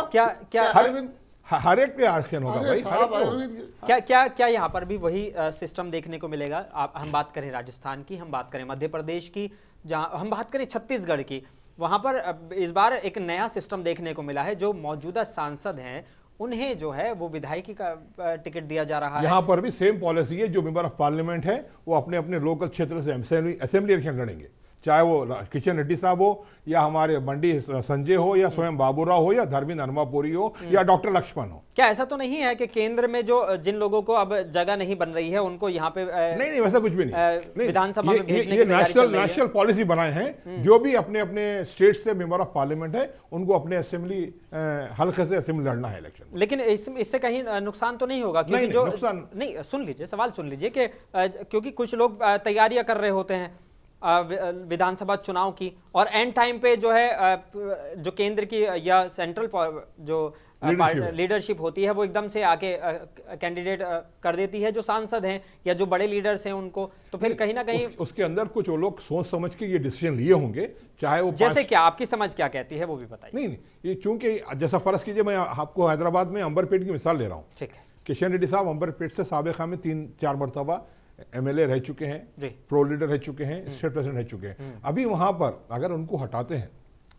क्या हर एक पे आरक्षण होगा भाई। क्या यहाँ पर भी वही सिस्टम देखने को मिलेगा? हम बात करें राजस्थान की, हम बात करें मध्य प्रदेश की, जहाँ हम बात करें छत्तीसगढ़ की, वहाँ पर इस बार एक नया सिस्टम देखने को मिला है। जो मौजूदा सांसद हैं उन्हें जो है वो विधायकी का टिकट दिया जा रहा है। यहाँ पर भी सेम पॉलिसी है। जो मेंबर ऑफ पार्लियामेंट है वो अपने अपने लोकल क्षेत्र से असेंबली इलेक्शन लड़ेंगे, चाहे वो किशन रेड्डी साहब हो या हमारे बंडी संजय हो या स्वयं बाबूराव हो या धर्मेंद्र हनुमापुरी हो या डॉक्टर लक्ष्मण हो। क्या ऐसा तो नहीं है कि केंद्र में जो जिन लोगों को अब जगह नहीं बन रही है उनको यहाँ पे नहीं वैसा कुछ भी नहीं, विधानसभा में भेजने ये नेशनल पॉलिसी बनाए हैं। जो भी अपने अपने स्टेट से मेंबर ऑफ पार्लियामेंट है उनको अपने असेंबली हल्के से असेंबली लड़ना है इलेक्शन। लेकिन इससे कहीं नुकसान तो नहीं होगा? क्योंकि जो नहीं, सुन लीजिए, सवाल सुन लीजिए कि क्योंकि कुछ लोग तैयारियां कर रहे होते हैं विधानसभा चुनाव की, और एंड टाइम पे जो है जो केंद्र की या सेंट्रल जो लीडरशिप होती है वो एकदम से आके कैंडिडेट कर देती है जो सांसद हैं या जो बड़े लीडर्स हैं उनको। तो फिर कहीं ना कहीं उसके अंदर कुछ वो लोग सोच समझ के ये डिसीजन लिए होंगे, चाहे वो जैसे क्या आपकी समझ क्या कहती है वो भी बताइए। नहीं ये चूंकि जैसा फर्ज कीजिए, मैं आपको हैदराबाद में अंबरपेट की मिसाल ले रहा हूँ। ठीक है, किशन रेड्डी साहब अंबरपेट से साबिका में 3-4 मरतबा एमएलए रह चुके हैं, प्रो लीडर रह चुके हैं, स्टेट प्रेसिडेंट रह चुके हैं। अभी वहां पर अगर उनको हटाते हैं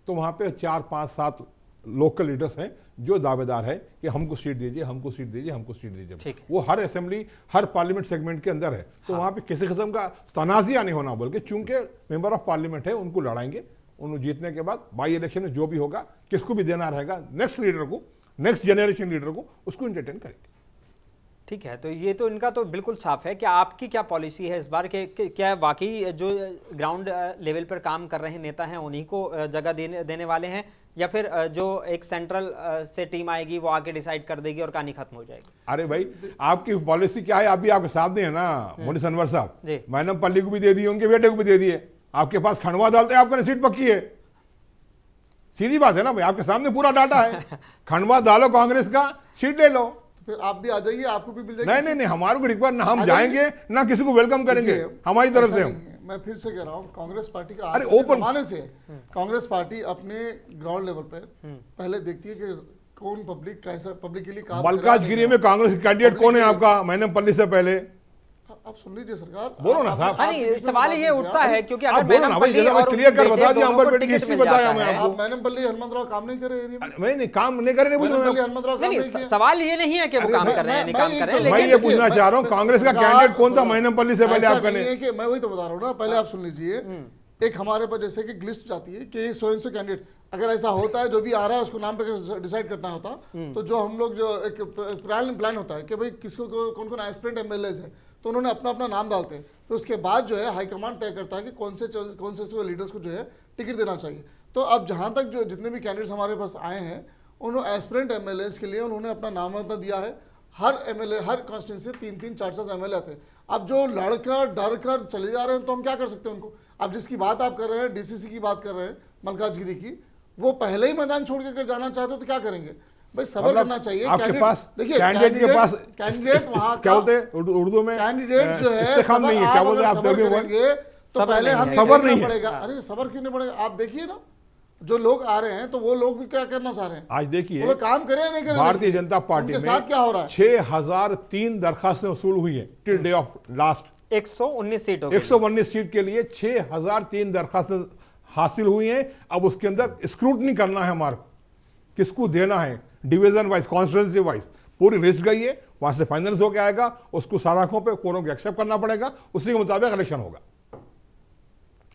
तो वहां पे 4-5-7 लोकल लीडर्स हैं जो दावेदार है कि हमको सीट दीजिए, हमको सीट दीजिए, हमको सीट दीजिए। वो हर असेंबली हर पार्लियामेंट सेगमेंट के अंदर है। तो वहां पे किसी किस्म का तनाज़ा नहीं होना, बोल के चूंकि मेंबर ऑफ पार्लियामेंट है उनको लड़ाएंगे। उनको जीतने के बाद बाई इलेक्शन में जो भी होगा किसको भी देना रहेगा, नेक्स्ट लीडर को, नेक्स्ट जनरेशन लीडर को, उसको एंटरटेन करेंगे। ठीक है, तो ये तो इनका तो बिल्कुल साफ है कि आपकी क्या पॉलिसी है इस बार के क्या वाकई जो ग्राउंड लेवल पर काम कर रहे नेता हैं उन्हीं को जगह देने वाले हैं, या फिर जो एक सेंट्रल से टीम आएगी वो आके डिसाइड कर देगी और कहानी खत्म हो जाएगी? अरे भाई, आपकी पॉलिसी क्या है अभी आपके सामने है ना मोनी अनवर जी। साहब। मैनमपल्ली को भी दे दिए, उनके बेटे को भी दे दिए, आपके पास खंडवा डालते हैं, आपका सीट पक्की है। सीधी बात है ना भाई, आपके सामने पूरा डाटा है। खंडवा डालो कांग्रेस का, सीट ले लो। फिर आप भी आ जाइए, आपको भी मिल जाएगी। नहीं नहीं नहीं, हमारे को रिक्वायर ना, हम आ जाइए। जाएंगे ना किसी को वेलकम करेंगे देखिए, हमारी तरफ ऐसा से। नहीं है। मैं फिर से कह रहा हूँ, कांग्रेस पार्टी का अरे आज के open- जमाने से कांग्रेस पार्टी अपने ग्राउंड लेवल पे पहले देखती है कि कौन पब्लिक कैसा पब्लिक के लिए काम कर रहा है। मलकाजगिरी में कांग्रेस कैंडिडेट कौन है आपका मैनमपल्ली से पहले? आप सुन लीजिए सरकार, बोलो ना आप- साहब। आप- हाँ आप नहीं, बीच में सवाल बात ये नहीं उठता किया। है क्योंकि आप अगर बोलो ना भाई, मैनमपल्ली जैसा मैं और clear cut उनके बता बेटे दिया, दोनों को अंबर पेटी टिकट हिस्ट्री मिल बताया जाता मैं है। आपको। आप मैनमपल्ली हनुमंत राव काम नहीं कर रहे एरिया में। मैं नहीं, काम नहीं कर रहे, मैनमपल्ली हनुमंत राव काम नहीं नहीं नहीं, किया। सवाल ये नहीं है कि वो काम कर रहे हैं नहीं काम कर रहे हैं, मैं लेकिन ये पूछना चाह रहा हूँ, कांग्रेस का कैंडिडेट कौन था मैनमपल्ली से पहले ऐसा आपका नहीं ने? है कि मैं वही तो बता रहा हूँ ना, पहले आप सुन लीजिए। एक हमारे पास जैसे कि लिस्ट जाती है कि सो एंड सो कैंडिडेट, अगर ऐसा होता है जो भी आ रहा है उसको नाम पे डिसाइड करना होता, तो जो हम लोग जो एक प्लान होता है कि भाई किसको कौन कौन एस्पिरेंट एमएलएज है, तो उन्होंने अपना अपना नाम डालते हैं। तो उसके बाद जो है हाईकमांड तय करता है कि कौन से लीडर्स को जो है टिकट देना चाहिए। तो अब जहाँ तक जो जितने भी कैंडिडेट्स हमारे पास आए हैं, उन्होंने एस्पिरेंट एमएलएज के लिए उन्होंने अपना नामांकन दिया है। हर एमएलए, हर कॉन्स्टिट्यूंसी 3-3, 4-4 एमएलए आते हैं। अब जो लड़कर डर कर चले जा रहे हैं तो हम क्या कर सकते हैं उनको? अब जिसकी बात आप कर रहे हैं, डीसीसी की बात कर रहे हैं, मलकाजगिरी की, वो पहले ही मैदान छोड़ के अगर जाना चाहते हो तो क्या करेंगे भाई? सबर मतलब करना चाहिए। आपके पास देखिए कैंडिडेट के पास कैंडिडेट वहां क्या बोलते हैं उर्दू में, कैंडिडेट जो है इस्तेखाम नहीं है, क्या बोलते हैं आप? सबर करेंगे तो सबर पहले नहीं हमें है। सबर देखना नहीं है। पड़ेगा। अरे सबर क्यों नहीं पड़ेगा? आप देखिए ना, जो लोग आ रहे हैं तो वो लोग भी क्या करना चाह रहे हैं? आज देखिए वो लोग काम करें या नहीं करें? भारतीय देखिए, जनता पार्टी उनके में साथ क्या हो रहा है? 6003 दरखास्तें वसूल हुई है टिल डे ऑफ लास्ट। 119 सीटों के लिए। 119 सीट के लिए 6003 दरखास्तें हासिल हुई हैं। अब उसके अंदर स्क्रूटनी करना है हमारे, किसको देना है, डिवीजन वाइज, कॉन्स्टिट्यूंसी वाइज पूरी लिस्ट गई है, वहां से फाइनल्स होकर आएगा, उसको सलाखों पे कोरों को एक्सेप्ट करना पड़ेगा, उसी के मुताबिक इलेक्शन होगा।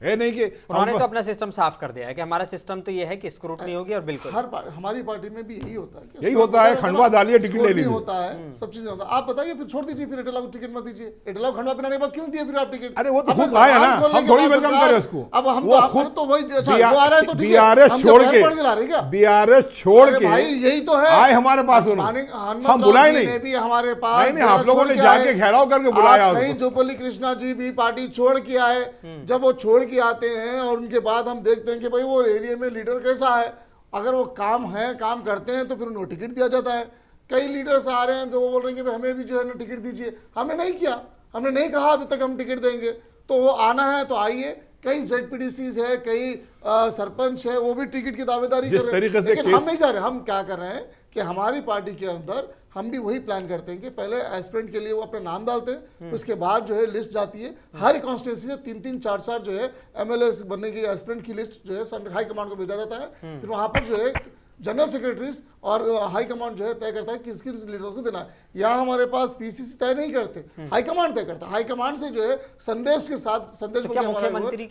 ये नहीं कि उन्होंने तो अपना सिस्टम साफ कर दिया है कि हमारा सिस्टम तो ये है कि स्क्रूटनी होगी और बिल्कुल हमारी पार्टी में भी यही होता है कि यही होता है, खंडवा डालिए, टिकट ले स्क्रूटनी लीजिए। होता है, सब चीजें होता है। आप बताइए, फिर छोड़ दीजिए, फिर एटला को टिकट मत दीजिए। एटला को खंडवा पिलाने के बाद क्यों दिए फिर आप टिकट? अरे वो तो अपने खुद आया ना, जबान खोलने हम के थोड़ी बाद वेलकम सरकार- करें उसको। अब हम वो तो खुद तो वही, अच्छा वो आ रहा है तो ठीक है, बीआरएस हम छोड़ क्या पैर पड़ के ला रहे के, हैं क्या? बीआरएस छोड़ अरे के भाई यही तो है, आए हमारे पास हम बुलाए ने नहीं। भी हमारे पास नहीं, आप लोगों ने छोड़ के जाके आए। घेराव करके बुलाया आप उसको। कहीं जोपली कृष्णा जी भी पार्टी छोड़ के आए। जब वो छोड़ के आते हैं और उनके बाद हम देखते हैं कि भाई वो एरिया में लीडर कैसा है, अगर वो काम करते हैं तो फिर उनको टिकट दिया जाता है। कई लीडर्स आ रहे हैं जो वो बोल रहे हैं कि भाई हमें भी जो है ना टिकट दीजिए। हमने नहीं किया, हमने नहीं कहा अभी तक हम टिकट देंगे, तो वो आना है तो आइए। कई ZPDCs है, कई सरपंच है, वो भी टिकट की दावेदारी जिस कर रहे तरीके हैं, से लेकिन हम नहीं जा रहे। हम क्या कर रहे हैं कि हमारी पार्टी के अंदर हम भी वही प्लान करते हैं कि पहले एस्पिरेंट के लिए वो अपना नाम डालते हैं, उसके बाद जो है लिस्ट जाती है। हर कॉन्स्टिट्यूंसी से 3-3, 4-4 जो है एमएलए बनने की एस्पिरेंट की लिस्ट जो है हाई कमांड को भेजा जाता है। फिर वहां पर जो है जनरल सेक्रेटरीज और हाई कमांड जो है तय करता है किस किस लीडर को देना है। यहाँ हमारे पास पीसीसी तय नहीं करते, हाई कमांड तय करता है। हाई कमांड से जो है संदेश के साथ संदेश तो क्या मुख्यमंत्री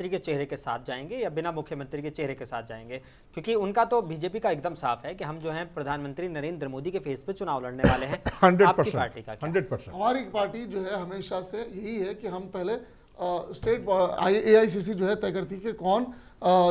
के चेहरे के साथ जाएंगे या बिना मुख्यमंत्री के चेहरे के साथ जाएंगे? क्योंकि उनका तो बीजेपी का एकदम साफ है कि हम जो है प्रधानमंत्री नरेंद्र मोदी के फेस पे चुनाव लड़ने वाले हैं। 100%, पार्टी का 100%। हमारी पार्टी जो है हमेशा से यही है कि हम पहले स्टेट AICC जो है तय करती है कि कौन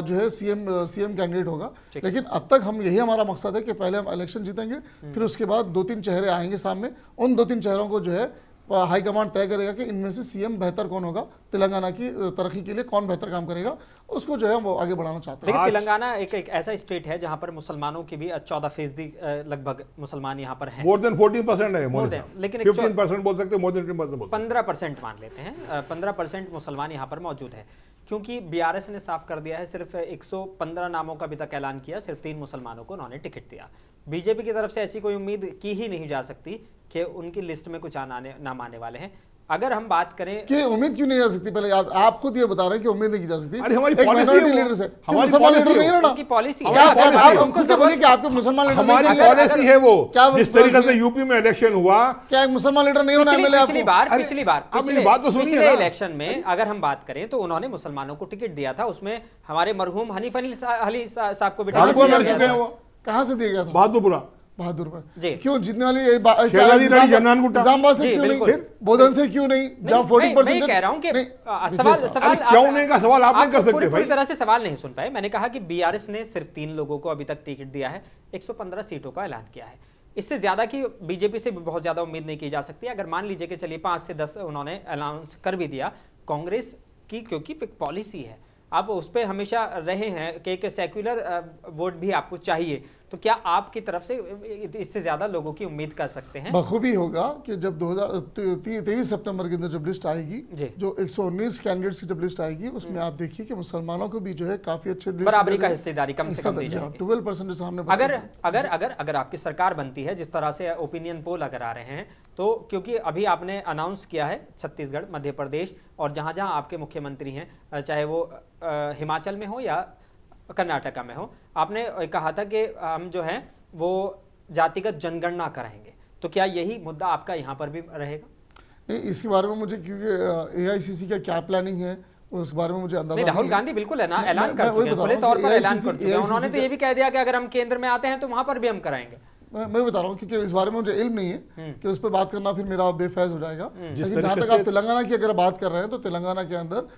जो है सीएम कैंडिडेट होगा। लेकिन अब तक हम यही हमारा मकसद है कि पहले हम इलेक्शन जीतेंगे, फिर उसके बाद 2-3 चेहरे आएंगे सामने। उन 2-3 चेहरों को जो है हाईकमांड तय करेगा कि इनमें से सीएम बेहतर कौन होगा, तेलंगाना की तरक्की के लिए कौन बेहतर काम करेगा, उसको जो है वो आगे बढ़ाना चाहते हैं। लेकिन तेलंगाना एक ऐसा स्टेट है जहां पर मुसलमानों की भी 14% लगभग मुसलमान यहां पर हैं। मोर देन 14% है, More than, लेकिन 15% बोल सकते हैं, मोर देन 15% बोल सकते 15% मान लेते हैं, 15% मुसलमान यहाँ पर मौजूद है। क्योंकि बीआरएस ने साफ कर दिया है, सिर्फ 115 नामों का अभी तक ऐलान किया, सिर्फ 3 मुसलमानों को उन्होंने टिकट दिया। बीजेपी की तरफ से ऐसी कोई उम्मीद की ही नहीं जा सकती कि उनकी लिस्ट में कुछ नाम आने वाले हैं। अगर हम बात करें कि उम्मीद क्यों नहीं जा सकती, पहले आप खुद ये बता रहे हैं कि उम्मीद नहीं की जा सकती। अरे हमारी एक policy minority है वो। leaders है, कि हमारी मुसलमान policy लीडर नहीं है। रहना। उनकी पॉलिसी है। क्या क्या आप बात है? खुद तो बोलिए कि आपको मुसलमान लीडर नहीं हमारी चाहिए। पॉलिसी है वो। क्या जिस तरीके policy से है? यूपी में इलेक्शन हुआ, क्या एक मुसलमान लीडर नहीं होना एमएलए पिछली आपको? बार अरे, पिछली बार आप मेरी बात तो सुनिए पिछले ना। इलेक्शन में अगर हम बात करें तो उन्होंने मुसलमानों को टिकट दिया था, उसमें हमारे मरहूम हनीफ अली साहब को भी टिकट बहादुरपुरा दिया लड़ गया चुके था। हैं वो, कहाँ से दिया गया था? बहादुरपुरा। बहादुर जी। में क्यों जीतने वाली शहजादी लड़ी जन्नान गुट्टा। निजामाबाद से जी, क्यों नहीं, बिल्कुल। बोधन से क्यों नहीं, जहाँ मैं 40% कह रहा हूं कि देखिए सवाल साहब, सवाल क्यों नहीं का सवाल आप नहीं कर सकते पूरी भाई। तरह से सवाल नहीं सुन पाए। मैंने कहा कि बीआरएस ने सिर्फ 3 लोगों को अभी तक टिकट दिया है, 115 सीटों का ऐलान किया है। इससे ज्यादा की बीजेपी से बहुत ज्यादा उम्मीद नहीं की जा सकती। अगर मान लीजिए कि चलिए 5 से 10 उन्होंने अनाउंस कर भी दिया, कांग्रेस की क्योंकि पॉलिसी है, आप उस पर हमेशा रहे हैं कि एक सेक्युलर वोट भी आपको चाहिए, तो क्या आपकी तरफ से इससे ज्यादा लोगों की उम्मीद कर सकते हैं? बखूबी होगा कि जब 2023 सितंबर के अंदर जब लिस्ट आएगी, जो 119 कैंडिडेट्स की जब लिस्ट आएगी, उसमें आप देखिए कि मुसलमानों को भी जो है काफी अच्छे बराबरी का हिस्सेदारी कम से कम दी जाएगी। 12% जैसा हमने अगर आपकी सरकार बनती है, जिस तरह से ओपिनियन पोल अगर आ रहे हैं, तो क्योंकि अभी आपने अनाउंस किया है छत्तीसगढ़, मध्य प्रदेश और जहां जहां आपके मुख्यमंत्री हैं, चाहे वो हिमाचल में हो या कर्नाटका में हो, आपने कहा था कि हम जो है वो जातिगत जनगणना कराएंगे, तो क्या यही मुद्दा आपका यहाँ पर भी रहेगा? नहीं, इसके बारे में मुझे, क्योंकि एआईसीसी का क्या प्लानिंग है उस बारे में मुझे अंदाजा नहीं। राहुल गांधी बिल्कुल है ना, ऐलान कर चुके हैं, बता खुले रहा तौर हूँ पर कि ऐलान कर चुके हैं। उन्होंने तो ये भी कह दिया कि अगर हम केंद्र में आते हैं तो वहां पर भी हम कराएंगे। मैं बता रहा हूँ क्योंकि इस बारे में मुझे इल्म नहीं है कि उस पर बात करना फिर मेरा बेफैज हो जाएगा। लेकिन जहाँ तक आप तेलंगाना की अगर बात कर रहे हैं, तो तेलंगाना के अंदर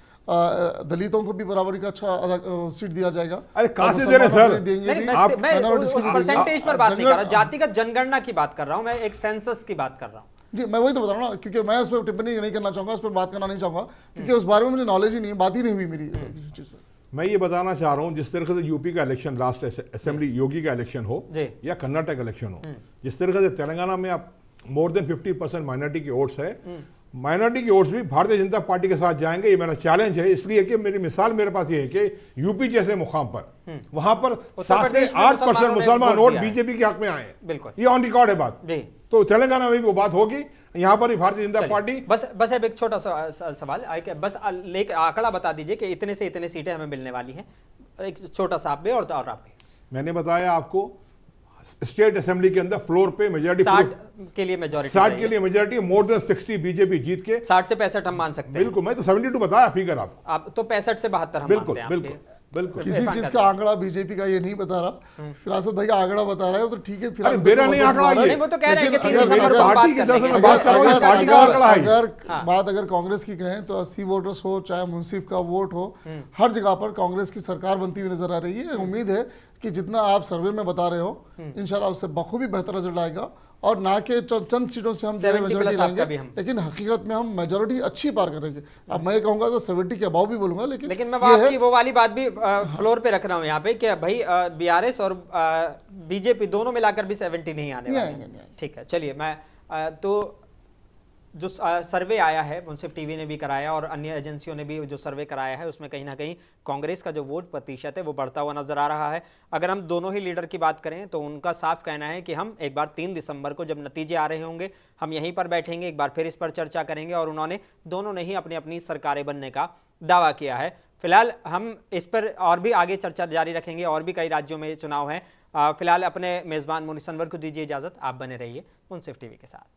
दलितों को भी बराबरी का अच्छा सीट दिया जाएगा। अरे कहाँ से दे रहे सर? देंगे भी। मैं उस परसेंटेज पर बात नहीं कर रहा, जातिगत जनगणना की बात कर रहा हूँ, मैं एक सेंसस की बात कर रहा हूँ। जी, मैं वही तो बता रहा हूँ ना, क्योंकि मैं उस पर टिप्पणी नहीं करना चाहूंगा, उस पर बात करना नहीं चाहूंगा, क्योंकि उस बारे में मुझे नॉलेज ही नहीं है, बात ही नहीं हुई मेरी किसी चीज से। मैं ये बताना चाह रहा हूँ, जिस तरीके से यूपी का इलेक्शन, लास्ट असेंबली योगी का इलेक्शन हो या कर्नाटक इलेक्शन हो, जिस तरीके से तेलंगाना में आप मोर देन 50% माइनॉरिटी की वोट्स है, माइनॉरिटी की वोट्स भी भारतीय जनता पार्टी के साथ जाएंगे, ये मेरा चैलेंज है। इसलिए कि मेरी मिसाल मेरे पास ये है कि यूपी जैसे मुकाम पर वहां पर 7 से 8% मुसलमान वोट बीजेपी के हक में आए हैं, ये ऑन रिकॉर्ड है बात। तो तेलंगाना में भी वो बात होगी, यहाँ पर भी भारतीय जनता पार्टी। बस अब एक छोटा सा सवाल, बस आंकड़ा बता दीजिए कि इतने से इतने सीटें हमें मिलने वाली हैं, एक छोटा सा आप भी और आप भी। मैंने बताया आपको, स्टेट असेंबली के अंदर फ्लोर पे मेजॉरिटी 60 के लिए मेजॉरिटी, 60 के लिए मेजॉरिटी, मोर देन 60 बीजेपी जीत के 60 से 65 हम मान सकते हैं। बिल्कुल, मैं तो 72 बताया फिगर आपको। आप तो 65 से 72 हम बिल्कुल मानते हैं। बिल्कुल बिल्कुल। किसी चीज का आंकड़ा बीजेपी का ये नहीं बता रहा, फिरासत भाई का आंकड़ा बता रहा है, तो ठीक है। अरे मेरा नहीं आंकड़ा ये, वो तो कह रहे हैं कि 3 अगर दिसंबर को पार्टी की तरफ से मैं बात कर रहा हूँ, पार्टी का आंकड़ा है। अगर बात अगर कांग्रेस की कहें तो 80 वोटर्स हो, चाहे मुंसिफ का वोट हो, हर जगह पर कांग्रेस की सरकार बनती हुई नजर आ रही है। उम्मीद है कि जितना आप सर्वे में बता रहे हो, इंशाल्लाह उससे बखूबी बेहतर रिजल्ट आएगा, और ना के चंद सीटों से हम मेजोरिटी लाएंगे, लेकिन हकीकत में हम मेजोरिटी अच्छी पार करेंगे। अब मैं कहूंगा तो 70 के अबाव भी बोलूंगा, लेकिन मैं आपकी वो वाली बात भी फ्लोर पे रख रहा हूँ यहाँ पे कि भाई बीआरएस और बीजेपी दोनों मिलाकर भी 70 नहीं आने वाले। ठीक है, चलिए मैं तो जो सर्वे आया है, मुंसिफ टीवी ने भी कराया और अन्य एजेंसियों ने भी जो सर्वे कराया है, उसमें कहीं ना कहीं कांग्रेस का जो वोट प्रतिशत है वो बढ़ता हुआ नजर आ रहा है। अगर हम दोनों ही लीडर की बात करें तो उनका साफ कहना है कि हम एक बार 3 दिसंबर को जब नतीजे आ रहे होंगे, हम यहीं पर बैठेंगे, एक बार फिर इस पर चर्चा करेंगे, और उन्होंने दोनों ने ही अपनी अपनी सरकारें बनने का दावा किया है। फिलहाल हम इस पर और भी आगे चर्चा जारी रखेंगे, और भी कई राज्यों में चुनाव हैं। फिलहाल अपने मेजबान मोनिस अनवर को दीजिए इजाजत, आप बने रहिए मुंसिफ टीवी के साथ।